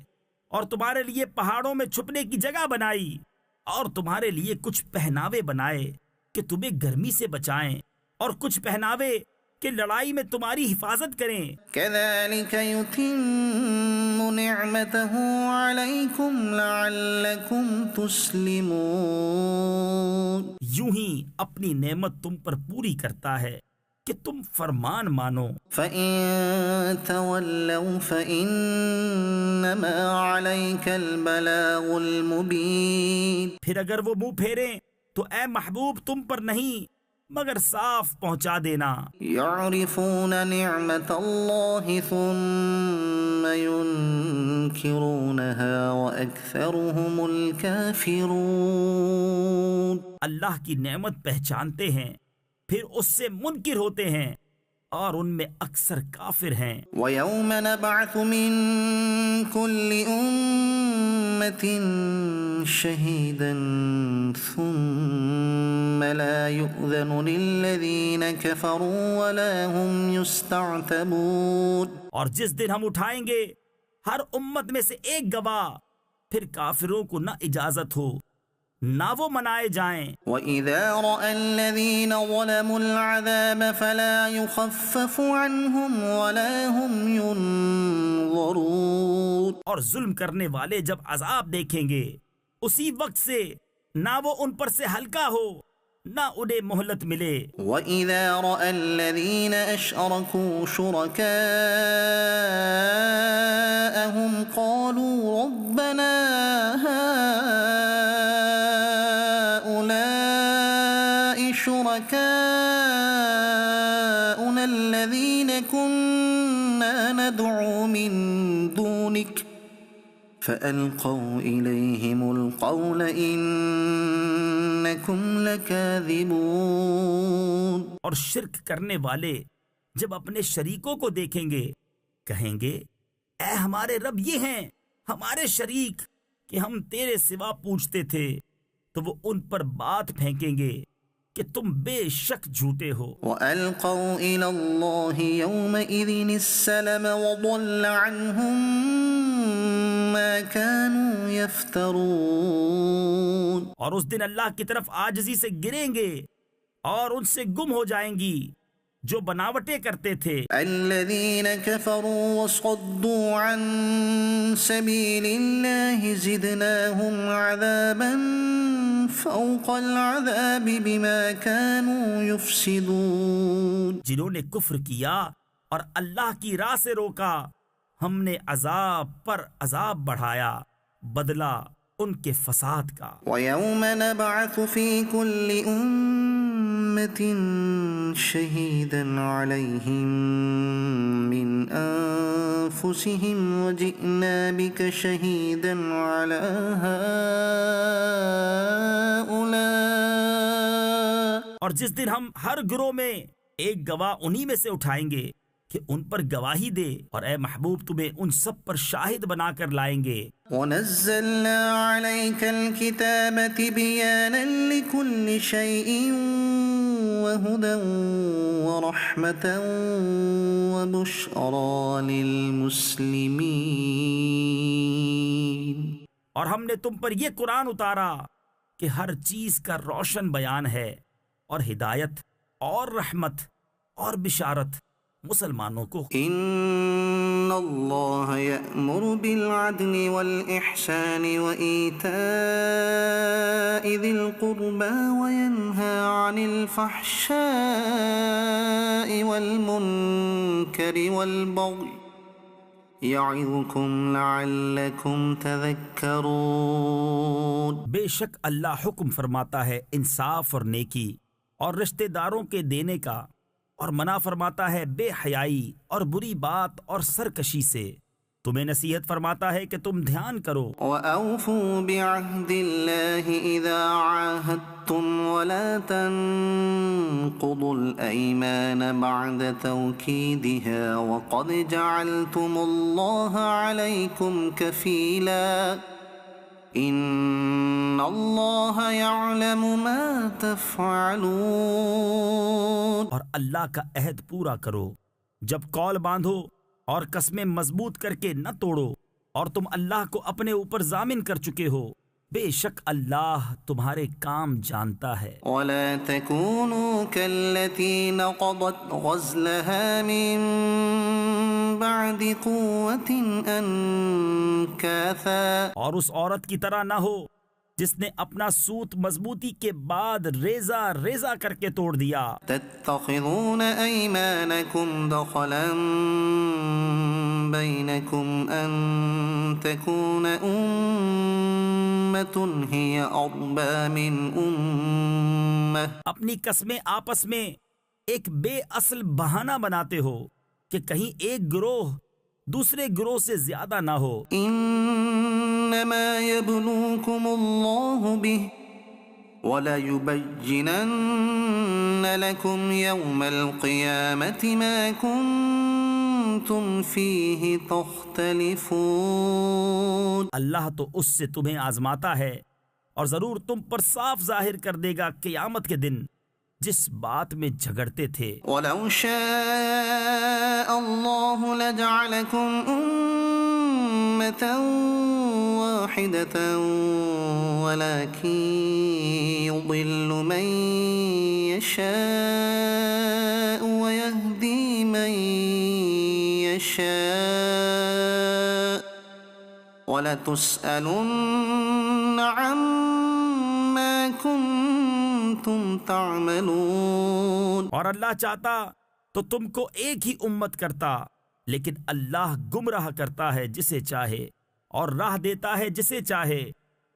اور تمہارے لیے پہاڑوں میں چھپنے کی جگہ بنائی اور تمہارے لیے کچھ پہناوے بنائے کہ تمہیں گرمی سے بچائیں اور کچھ پہناوے کہ لڑائی میں تمہاری حفاظت کریں. كذلك يتم نعمته عليكم لعلكم تسلمون. یوں ہی اپنی نعمت تم پر پوری کرتا ہے کہ تم فرمان مانو. فإن تولوا فإنما عليك البلاغ المبين. پھر اگر وہ منہ پھیریں تو اے محبوب تم پر نہیں مگر صاف پہنچا دینا. يعرفون نعمة الله ثم ينكرونها وأكثرهم الكافرون. اللہ کی نعمت پہچانتے ہیں پھر اس سے منکر ہوتے ہیں اور ان میں اکثر کافر ہیں. وَيَوْمَ نَبْعَثُ مِن كُلِّ أُمَّةٍ شَهِيدًا ثُمَّ لَا يُؤْذَنُ لِلَّذِينَ كَفَرُوا وَلَا هُمْ يُسْتَعْتَبُونَ. اور جس دن ہم اٹھائیں گے ہر امت میں سے ایک گواہ پھر کافروں کو نہ اجازت ہو نہ وہ منائے جائیں. وَإِذَا رَأَى الَّذِينَ ظَلَمُوا الْعَذَابَ فَلَا يُخَفَّفُ عَنْهُمْ وَلَا هُمْ يُنظَرُونَ. اور ظلم کرنے والے جب عذاب دیکھیں گے اسی وقت سے نہ وہ ان پر سے ہلکا ہو نہ انہیں مہلت ملے. وَإِذَا رَأَى الَّذِينَ أَشْرَكُوا شُرَكَاءَهُمْ قَالُوا رَبَّنَا هَؤُلَاءِ شُرَكَاؤُنَا الَّذِينَ كُنَّا نَدْعُو مِن دُونِكَ فَأَلْقَوْا إِلَيْهِمُ الْقَوْلَ إِنَّكُمْ لَكَاذِبُونَ. اور شرک کرنے والے جب اپنے شریکوں کو دیکھیں گے کہیں گے اے ہمارے رب یہ ہیں ہمارے شریک کہ ہم تیرے سوا پوچھتے تھے. تو وہ ان پر بات پھینکیں گے کہ تم بے شک جھوٹے ہو. وَأَلْقَوْا إِلَى اللَّهِ يَوْمَئِذٍ السَّلَمَ وَضَلَّ عَنْهُمْ مَا كَانُوا يَفْتَرُونَ. اور اس دن اللہ کی طرف عاجزی سے گریں گے اور ان سے گم ہو جائیں گی جو بناوٹیں کرتے تھے. الَّذِينَ كَفَرُوا وَصَدُّوا عَن سَبِيلِ اللَّهِ زِدْنَاهُمْ عَذَابًا فَوْقَ الْعَذَابِ بِمَا كَانُوا يُفْسِدُونَ. جنہوں نے کفر کیا اور اللہ کی راہ سے روکا ہم نے عذاب پر عذاب بڑھایا بدلہ ان کے فساد کا. وَيَوْمَ نَبْعَثُ فِي كُلِّ أُمَّةٍ شَهِيدًا عَلَيْهِمْ مِنْ أَنفُسِهِمْ وَجِئْنَا بِكَ شَهِيدًا عَلَى هَؤُلَاءِ. اور جس دن ہم ہر گروہ میں ایک گواہ انہی میں سے اٹھائیں گے کہ ان پر گواہی دے اور اے محبوب تمہیں ان سب پر شاہد بنا کر لائیں گے. وَنَزَّلْنَا عَلَيْكَ الْكِتَابَ تِبْيَانًا لِكُلِّ شَيْءٍ وَهُدًى وَرَحْمَةً وَبُشْرَى لِلْمُسْلِمِينَ. اور ہم نے تم پر یہ قرآن اتارا کہ ہر چیز کا روشن بیان ہے اور ہدایت اور رحمت اور بشارت مسلمانوں کو. ان اللہ یأمر بالعدل والإحسان وإیتاء ذی القربى وینہى عن الفحشاء والمنکر والبغی یعظکم لعلکم تذکرون. بے شک اللہ حکم فرماتا ہے انصاف اور نیکی اور رشتہ داروں کے دینے کا اور منع فرماتا ہے بے حیائی اور بری بات اور سرکشی سے. تمہیں نصیحت فرماتا ہے کہ تم دھیان کرو. وَأَوْفُوا بِعَهْدِ اللَّهِ إِذَا عَاهَدتُّمْ وَلَا تَنقُضُوا الْأَيْمَانَ بَعْدَ تَوْكِيدِهَا وَقَدْ جَعَلْتُمُ اللَّهَ عَلَيْكُمْ كَفِيلًا. اور جس دن ہم ہر گروہ میں ایک گواہ انہی میں سے اٹھائیں گے کہ ان پر گواہی دے اور اے محبوب تمہیں ان سب پر شاہد بنا کر لائیں گے. وَنَزَّلْنَا عَلَيْكَ الْكِتَابَ تِبْيَانًا لِكُلِّ شَيْءٍ ان اللہ یعلم ما تفعلون۔ اور اللہ کا عہد پورا کرو، جب قول باندھو اور قسمیں مضبوط کر کے نہ توڑو، اور تم اللہ کو اپنے اوپر ضامن کر چکے ہو، بے شک اللہ تمہارے کام جانتا ہے۔ ولا تكونوا كالتي نقضت غزلها من بعد قوة أنكاثا، اور اس عورت کی طرح نہ ہو جس نے اپنا سوت مضبوطی کے بعد ریزہ ریزہ کر کے توڑ دیا۔ تتخذون أيمانكم دخلا بينكم أن تكون أمة هي أربى من أمة، اپنی قسمیں آپس میں ایک بے اصل بہانہ بناتے ہو کہ کہیں ایک گروہ دوسرے گروہ سے زیادہ نہ ہو۔ انما يبلوكم الله به وليبينن لكم يوم القيامة ما كنتم فيه تختلفون۔ اللہ تو اس سے تمہیں آزماتا ہے اور ضرور تم پر صاف ظاہر کر دے گا قیامت کے دن جس بات میں جھگڑتے تھے۔ وَلَوْ شَاءَ اللَّهُ لَجَعَلَكُمْ أُمَّةً وَاحِدَةً وَلَكِنْ يُضِلُّ مَنْ يَشَاءُ وَيَهْدِي مَنْ يَشَاءُ وَلَتُسْأَلُنَّ عَمَّا كُنْتُمْ تعملون۔ اور اللہ چاہتا تو تم کو ایک ہی امت کرتا، لیکن اللہ گمراہ کرتا ہے جسے چاہے اور راہ دیتا ہے جسے چاہے،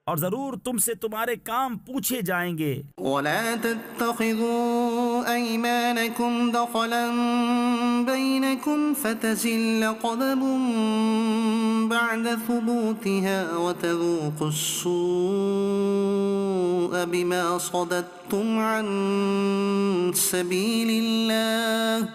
اور ضرور تم سے تمہارے کام پوچھے جائیں گے۔ وَلَا تَتَّخِذُوا أَيْمَانَكُمْ دَخَلًا بَيْنَكُمْ فَتَزِلَّ قَدَمٌ بَعْدَ ثُبُوتِهَا وَتَذُوقُوا السُّوءَ بِمَا صَدَدتُّمْ عَن سَبِيلِ اللَّهِ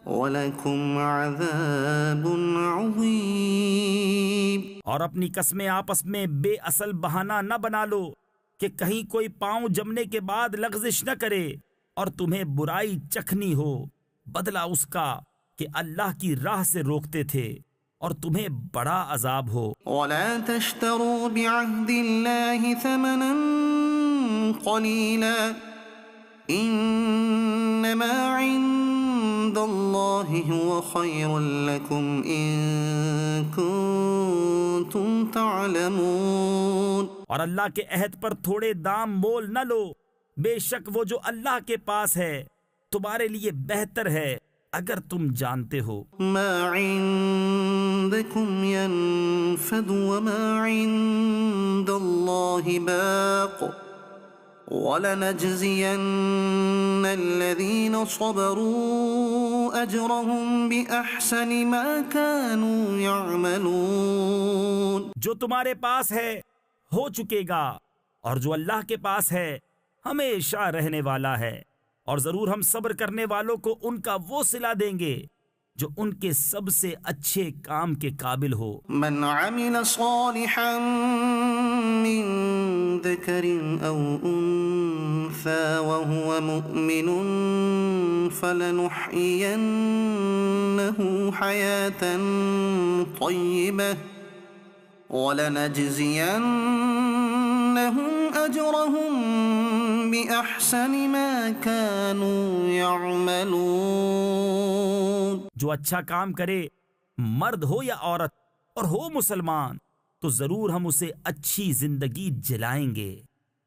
وَلَكُمْ عَذَابٌ عَظِيمٌ۔ اور اپنی قسمیں آپس میں بے اصل بہانہ نہ بنا لو کہ کہیں کوئی پاؤں جمنے کے بعد لغزش نہ کرے اور تمہیں برائی چکھنی ہو، بدلہ اس کا کہ اللہ کی راہ سے روکتے تھے اور تمہیں بڑا عذاب ہو۔ وَلَا تَشْتَرُوا بِعَهْدِ اللَّهِ ثَمَنًا قَلِيلًا إِنَّمَا عِندَ اللَّهِ هُوَ خَيْرٌ لَكُمْ إِن كُنتُمْ تعلمون۔ اور اللہ کے عہد پر تھوڑے دام مول نہ لو، بے شک وہ جو اللہ کے پاس ہے تمہارے لیے بہتر ہے اگر تم جانتے ہو۔ ما عندكم ينفد وما عند الله باق وَلَنَجْزِيَنَّ الَّذِينَ صَبَرُوا أَجْرَهُمْ بِأَحْسَنِ مَا كَانُوا يَعْمَلُونَ۔ جو تمہارے پاس ہے ہو چکے گا، اور جو اللہ کے پاس ہے ہمیشہ رہنے والا ہے، اور ضرور ہم صبر کرنے والوں کو ان کا وہ صلہ دیں گے جو ان کے سب سے اچھے کام کے قابل ہو۔ من عمل صالحا من ذکر او انثى وهو مؤمن فلنحيينه حياة طيبة ولنجزينهم أجرهم بأحسن ما كانوا يعملون۔ جو اچھا کام کرے، مرد ہو یا عورت اور ہو مسلمان، تو ضرور ہم اسے اچھی زندگی جلائیں گے،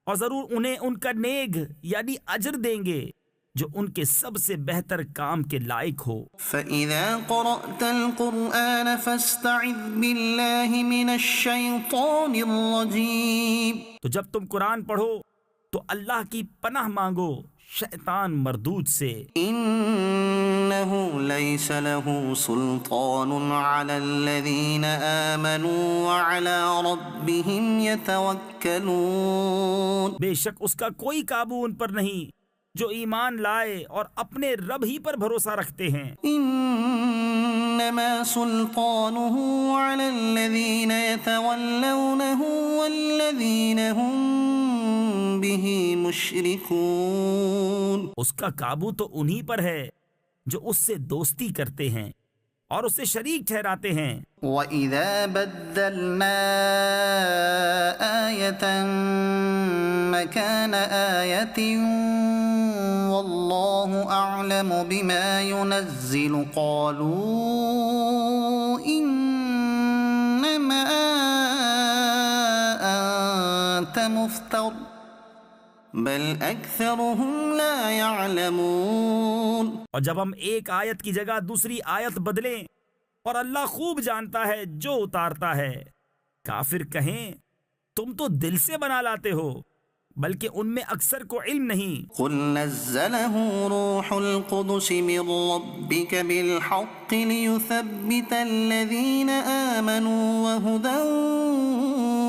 اور ضرور انہیں ان کا نیک یعنی اجر دیں گے جو ان کے سب سے بہتر کام کے لائق ہو۔ فَإِذَا قَرَأْتَ الْقُرْآنَ فَاسْتَعِذْ بِاللَّهِ مِنَ الشَّيْطَانِ الرَّجِيمِ۔ تو جب تم قرآن پڑھو تو اللہ کی پناہ مانگو شیطان مردود سے۔ إِنَّهُ لَيْسَ لَهُ سُلْطَانٌ عَلَى الَّذِينَ آمَنُوا وَعَلَى رَبِّهِمْ يَتَوَكَّلُونَ۔ بے شک اس کا کوئی قابو ان پر نہیں جو ایمان لائے اور اپنے رب ہی پر بھروسہ رکھتے ہیں۔ إِنَّ إنما سلطانه على الذين يتولونه والذين هم به مشركون. اس کا قابو تو انہی پر ہے جو اس سے دوستی کرتے ہیں اور اسے شریک ٹھہراتے ہیں. وَإِذَا بَدَّلْنَا آيَةً مَكَانَ آيَةٍ وَاللَّهُ أَعْلَمُ بِمَا يُنَزِّلُ قَالُوا إِنَّمَا أَنْتَ مُفْتَرٍ بَلْ أَكْثَرُهُمْ لَا يَعْلَمُونَ. اور جب ہم ایک آیت کی جگہ دوسری آیت بدلیں اور اللہ خوب جانتا ہے جو اتارتا ہے، کافر کہیں تم تو دل سے بنا لاتے ہو، بلکہ ان میں اکثر کو علم نہیں. قل نزله روح القدس من ربك بالحق ليثبت الذين آمنوا وهدى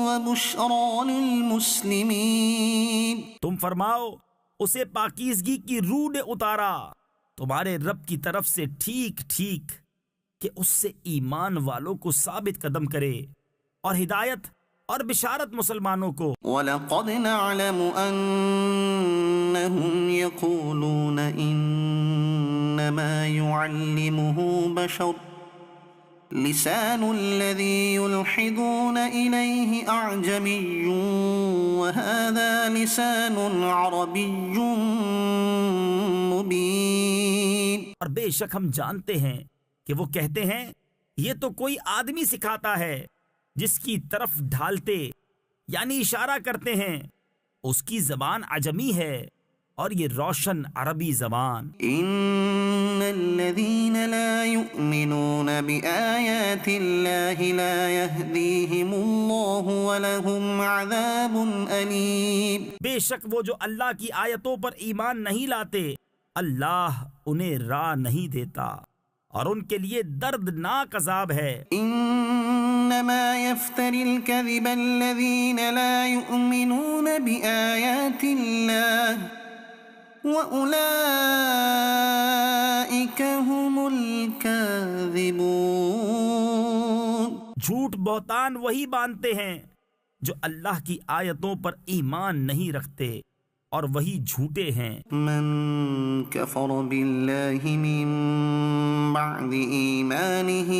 وبشرى للمسلمين. تم فرماؤ اسے پاکیزگی کی روح نے اتارا تمہارے رب کی طرف سے ٹھیک ٹھیک کہ اس سے ایمان والوں کو ثابت قدم کرے اور ہدایت اور بشارت مسلمانوں کو. وَلَقَدْ نَعْلَمُ أَنَّهُمْ يَقُولُونَ إِنَّمَا يُعَلِّمُهُ بَشَرٌ لِسَانُ الَّذِي يُلْحِدُونَ إِلَيْهِ أَعْجَمِيٌّ وَهَذَا لِسَانٌ عَرَبِيٌّ مُبِينٌ. اور بے شک ہم جانتے ہیں کہ وہ کہتے ہیں یہ تو کوئی آدمی سکھاتا ہے جس کی طرف ڈھالتے یعنی اشارہ کرتے ہیں، اس کی زبان عجمی ہے اور یہ روشن عربی زبان. إن الذين لا يؤمنون بآيات الله لا يهديهم الله ولهم عذاب أليم. بے شک وہ جو اللہ کی آیتوں پر ایمان نہیں لاتے اللہ انہیں راہ نہیں دیتا اور ان کے لیے دردناک عذاب ہے. إنما يفتري الكذب الذين لا يؤمنون بآيات الله وأولئك هم الكاذبون. جھوٹ بہتان وہی باندھتے ہیں جو اللہ کی آیتوں پر ایمان نہیں رکھتے اور وہی جھوٹے ہیں. من كفر بالله من بعد إيمانه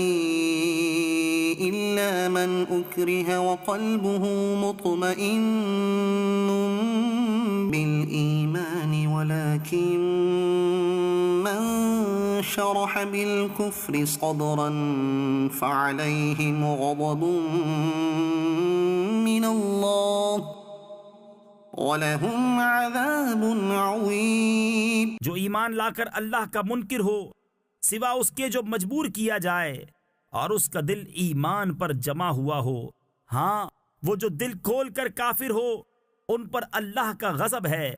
إلا من أكره وقلبه مطمئن بالإيمان ولكن من شرح بالكفر صدرا فعليهم غضب من الله وَلَهُمْ عَذَابٌ عَظِيمٌ. جو ایمان لا کر اللہ کا منکر ہو سوا اس کے جو مجبور کیا جائے اور اس کا دل ایمان پر جمع ہوا ہو، ہاں وہ جو دل کھول کر کافر ہو ان پر اللہ کا غضب ہے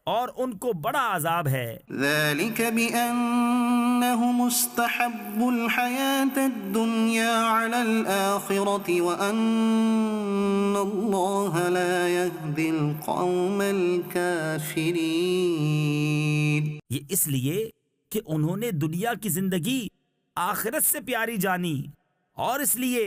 اور ان کو بڑا عذاب ہے. ذَلِكَ بِأَنَّهُمُ اسْتَحَبُّوا الْحَيَاةَ الدُّنْيَا عَلَى الْآخِرَةِ وَأَنَّ اللَّهَ لَا يَهْدِي الْقَوْمَ الْكَافِرِينَ. یہ اس لیے کہ انہوں نے دنیا کی زندگی آخرت سے پیاری جانی اور اس لیے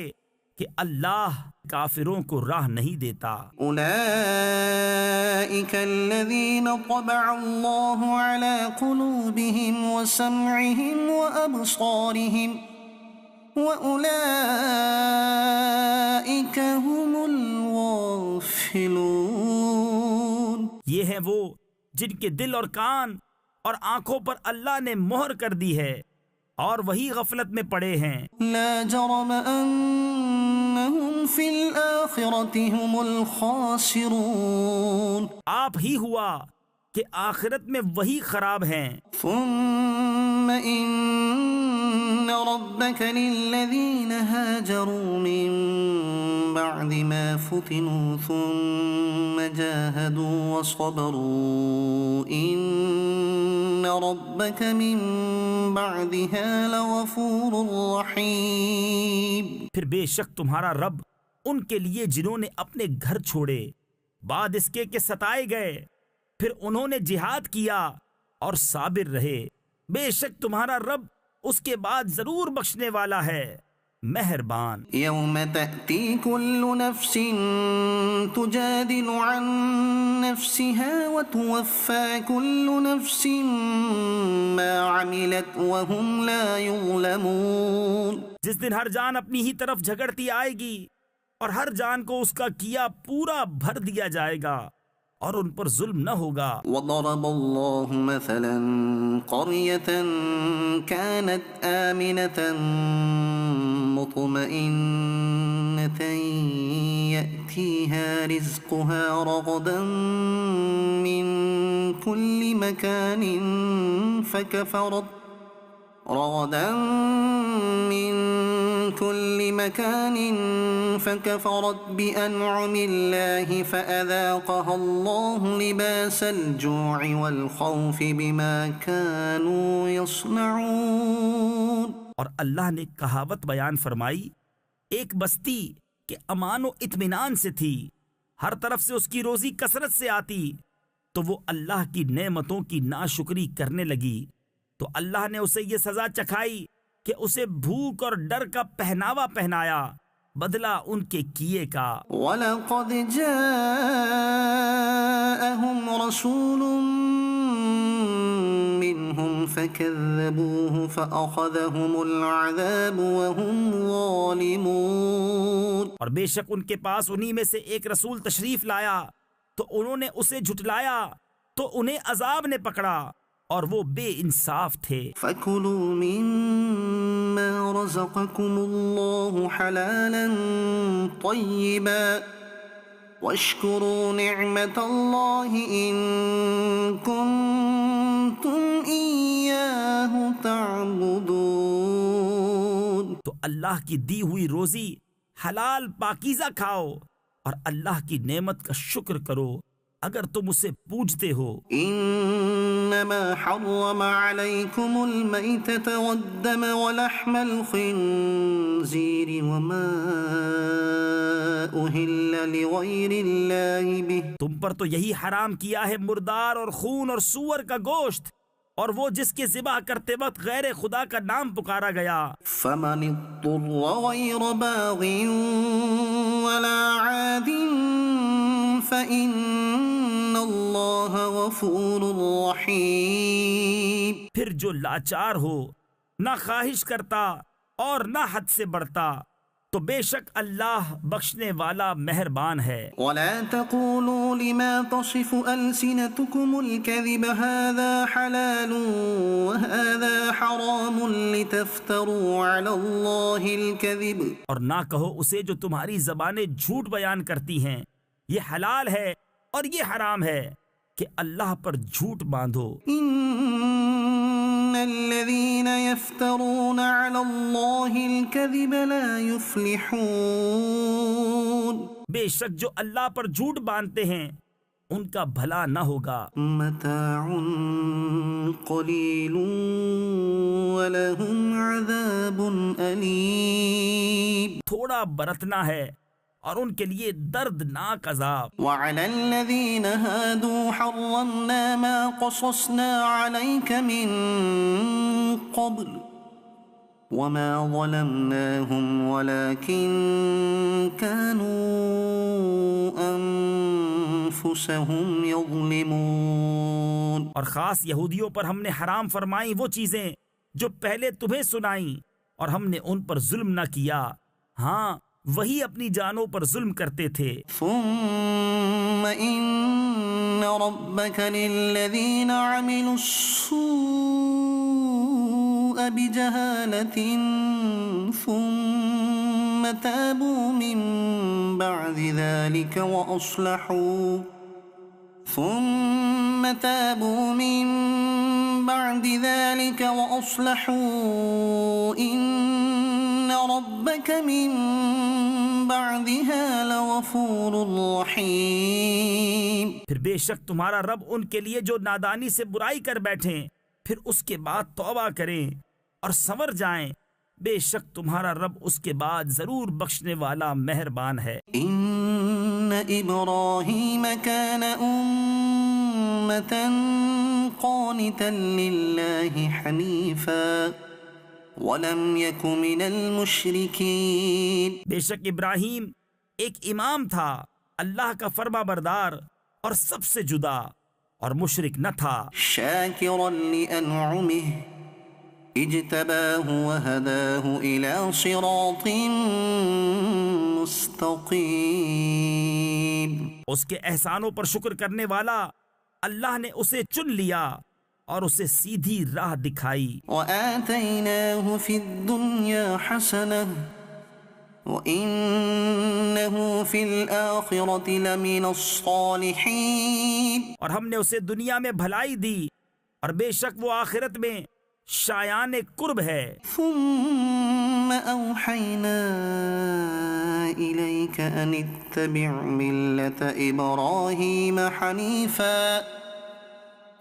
کہ اللہ کافروں کو راہ نہیں دیتا. أولئك الذين طبع الله على قلوبهم وسمعهم وأبصارهم وأولئك هم الغافلون. یہ ہیں وہ جن کے دل اور کان اور آنکھوں پر اللہ نے مہر کر دی ہے اور وہی غفلت میں پڑے ہیں. لا جرم أنهم في الآخرة هم الخاسرون. آپ ہی ہوا کہ آخرت میں وہی خراب ہیں. ثم إن ربك للذين هاجروا من بعد ما فتنوا ثم جاهدوا وصبروا إن ربك من بعدها لغفور رحيم. پھر بے شک تمہارا رب ان کے لیے جنہوں نے اپنے گھر چھوڑے بعد اس کے کہ ستائے گئے پھر انہوں نے جہاد کیا اور صابر رہے، بے شک تمہارا رب اس کے بعد ضرور بخشنے والا ہے، مہربان۔ يوم تأتي كل نفس تجادل عن نفسها وتوفى كل نفس ما عملت وهم لا يظلمون۔ جس دن ہر جان اپنی ہی طرف جھگڑتی آئے گی اور ہر جان کو اس کا کیا پورا بھر دیا جائے گا اور ان پر ظلم نہ ہوگا۔ وضرب الله مثلا قرية كانت آمنة مطمئنة يأتيها رزقها رغدا من كل مكان فكفرت بأنعم الله فأذاقها الله لباس الجوع والخوف بما كانوا يصنعون۔ اور اللہ نے کہاوت بیان فرمائی، ایک بستی کہ امان و اطمینان سے تھی، ہر طرف سے اس کی روزی کثرت سے آتی، تو وہ اللہ کی نعمتوں کی ناشکری کرنے لگی تو اللہ نے اسے یہ سزا چکھائی کہ اسے بھوک اور ڈر کا پہناوا پہنایا، بدلہ ان کے کیے کا۔ وَلَقَدْ جَاءَهُمْ رَسُولٌ مِّنْهُمْ فَكَذَّبُوهُ فَأَخَذَهُمُ الْعَذَابُ وَهُمْ ظَالِمُونَ۔ اور بے شک ان کے پاس انہی میں سے ایک رسول تشریف لایا تو انہوں نے اسے جھٹلایا تو انہیں عذاب نے پکڑا اور وہ بے انصاف تھے۔ فَكُلُوا مِمَّا رَزَقَكُمُ اللَّهُ حَلَالًا طَيِّبًا وَاشْكُرُوا نِعْمَةَ اللَّهِ إِن كُنتُمْ إِيَّاهُ تَعْبُدُونَ۔ تو اللہ کی دی ہوئی روزی حلال پاکیزہ کھاؤ اور اللہ کی نعمت کا شکر کرو اگر تم اسے پوجتے ہو۔ انما حرم عليكم الميتة والدم ولحم الخنزير وما أهل لغير الله به۔ تم پر تو یہی حرام کیا ہے مردار اور خون اور سور کا گوشت اور وہ جس کے ذبح کرتے وقت غیر خدا کا نام پکارا گیا۔ فمن اضطر غير باغ ولا عاد فإن اللہ غفور رحیم۔ پھر جو لاچار ہو، نہ خواہش کرتا اور نہ حد سے بڑھتا، تو بے شک اللہ بخشنے والا مہربان ہے۔ ولا تقولوا لما تصف ألسنتكم الكذب هذا حلال وهذا حرام لتفتروا على الله الكذب۔ اور نہ کہو اسے جو تمہاری زبانیں جھوٹ بیان کرتی ہیں، یہ حلال ہے اور یہ حرام ہے کہ اللہ پر جھوٹ باندھو۔ ان الذين يفترون على الله الكذب لا يفلحون۔ بے شک جو اللہ پر جھوٹ باندھتے ہیں ان کا بھلا نہ ہوگا۔ متاع قلیل ولهم عذاب علیم۔ تھوڑا برتنا ہے اور ان کے لیے دردناک عذاب۔ وعلى الذين هادوا حرمنا ما قصصنا عليك من قبل وما ظلمناهم ولكن كانوا أنفسهم يظلمون۔ اور خاص یہودیوں پر ہم نے حرام فرمائی وہ چیزیں جو پہلے تمہیں سنائیں اور ہم نے ان پر ظلم نہ کیا، ہاں وہی اپنی جانوں پر ظلم کرتے تھے۔ ثم ان ربك للذين عملوا السوء بجهالة ثم تابوا من بعد ذلك وأصلحوا إن ربك من بعدها لغفور رحیم۔ پھر بے شک تمہارا رب ان کے لیے جو نادانی سے برائی کر بیٹھیں پھر اس کے بعد توبہ کریں اور سنور جائیں، بے شک تمہارا رب اس کے بعد ضرور بخشنے والا مہربان ہے۔ ان ابراہیم کان امة قانتا للہ حنیفا ولم يك من المشركين. بے شک ابراہیم ایک امام تھا، اللہ کا فرما بردار اور سب سے جدا، اور مشرک نہ تھا۔ شاكرا لأنعمه اجتباه وهداه إلى صراط مستقيم. اس کے احسانوں پر شکر کرنے والا، اللہ نے اسے چن لیا اور اسے سیدھی راہ دکھائی۔ وآتيناه في الدنيا حسنة وإنه في الآخرة لمن الصالحين. اور ہم نے اسے دنیا میں بھلائی دی، اور بے شک وہ آخرت میں شایان قرب ہے۔ ثم أوحينا إليك أن اتبع ملة إبراهيم حنيفا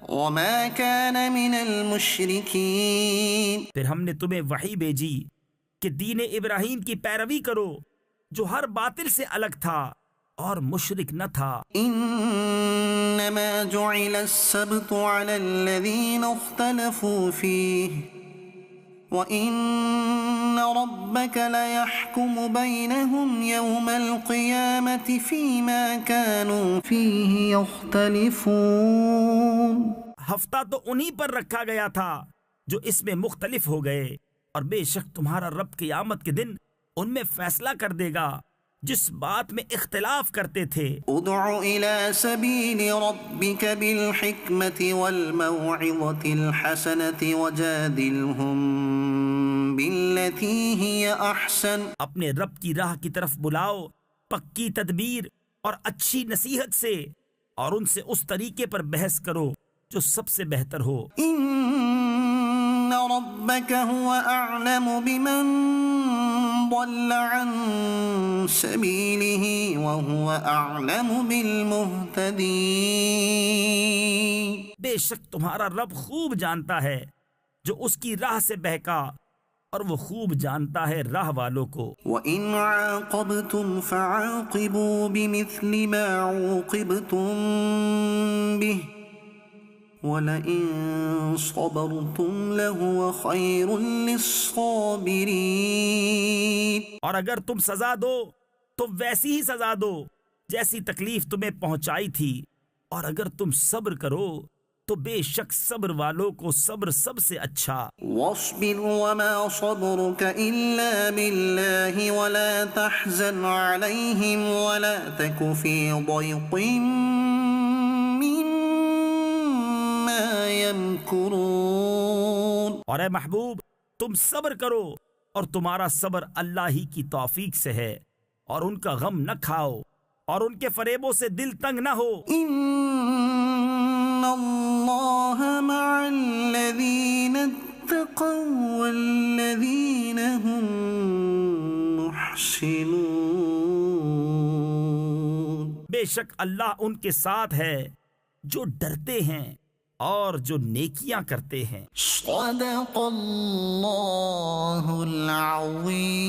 وما كان من المشركين. پھر ہم نے تمہیں وحی بھیجی کہ دین ابراہیم کی پیروی کرو، جو ہر باطل سے الگ تھا اور مشرک نہ تھا۔ انما جعل السبت على الذين اختلفوا فيه وان ربك ليحكم بينهم يوم القيامة فيما كانوا فيه يختلفون. ہفتہ تو انہی پر رکھا گیا تھا جو اس میں مختلف ہو گئے، اور بے شک تمہارا رب قیامت کے دن ان میں فیصلہ کر دے گا جس بات میں اختلاف کرتے تھے۔ ادع الى سبيل ربك بالحكمة والموعظة الحسنة وجادلهم بالتي هي احسن. اپنے رب کی راہ کی طرف بلاؤ پکی تدبیر اور اچھی نصیحت سے، اور ان سے اس طریقے پر بحث کرو جو سب سے بہتر ہو۔ ان ربك هو اعلم بمن ضل عن سبيله وهو اعلم بالمهتدين. بے شک تمہارا رب خوب جانتا ہے جو اس کی راہ سے بہکا، اور وہ خوب جانتا ہے راہ والوں کو۔ وَإِنْ عَاقَبْتُمْ فَعَاقِبُوا بِمِثْلِ مَا عُوقِبْتُمْ بِهِ وَلَئِن صَبَرْتُمْ لَهُوَ خَيْرٌ لِلصَّابِرِينَ. اور اگر تم سزا دو تو ویسی ہی سزا دو جیسی تکلیف تمہیں پہنچائی تھی، اور اگر تم صبر کرو تو بے شک صبر والوں کو صبر سب سے اچھا۔ وَاصْبِرْ وَمَا صَبْرُكَ إِلَّا بِاللَّهِ وَلَا تَحْزَنْ عَلَيْهِمْ وَلَا تَكُ فِي ضَيْقٍ مِّمَّا يَمْكُرُونَ. اور اے محبوب تم صبر کرو، اور تمہارا صبر اللہ ہی کی توفیق سے ہے، اور ان کا غم نہ کھاؤ، اور ان کے فریبوں سے دل تنگ نہ ہو۔ ان اللہ مع الذین اتقوا والذین هم محسنون. بے شک اللہ ان کے ساتھ ہے جو ڈرتے ہیں اور جو نیکیاں کرتے ہیں۔ صدق اللہ العظیم.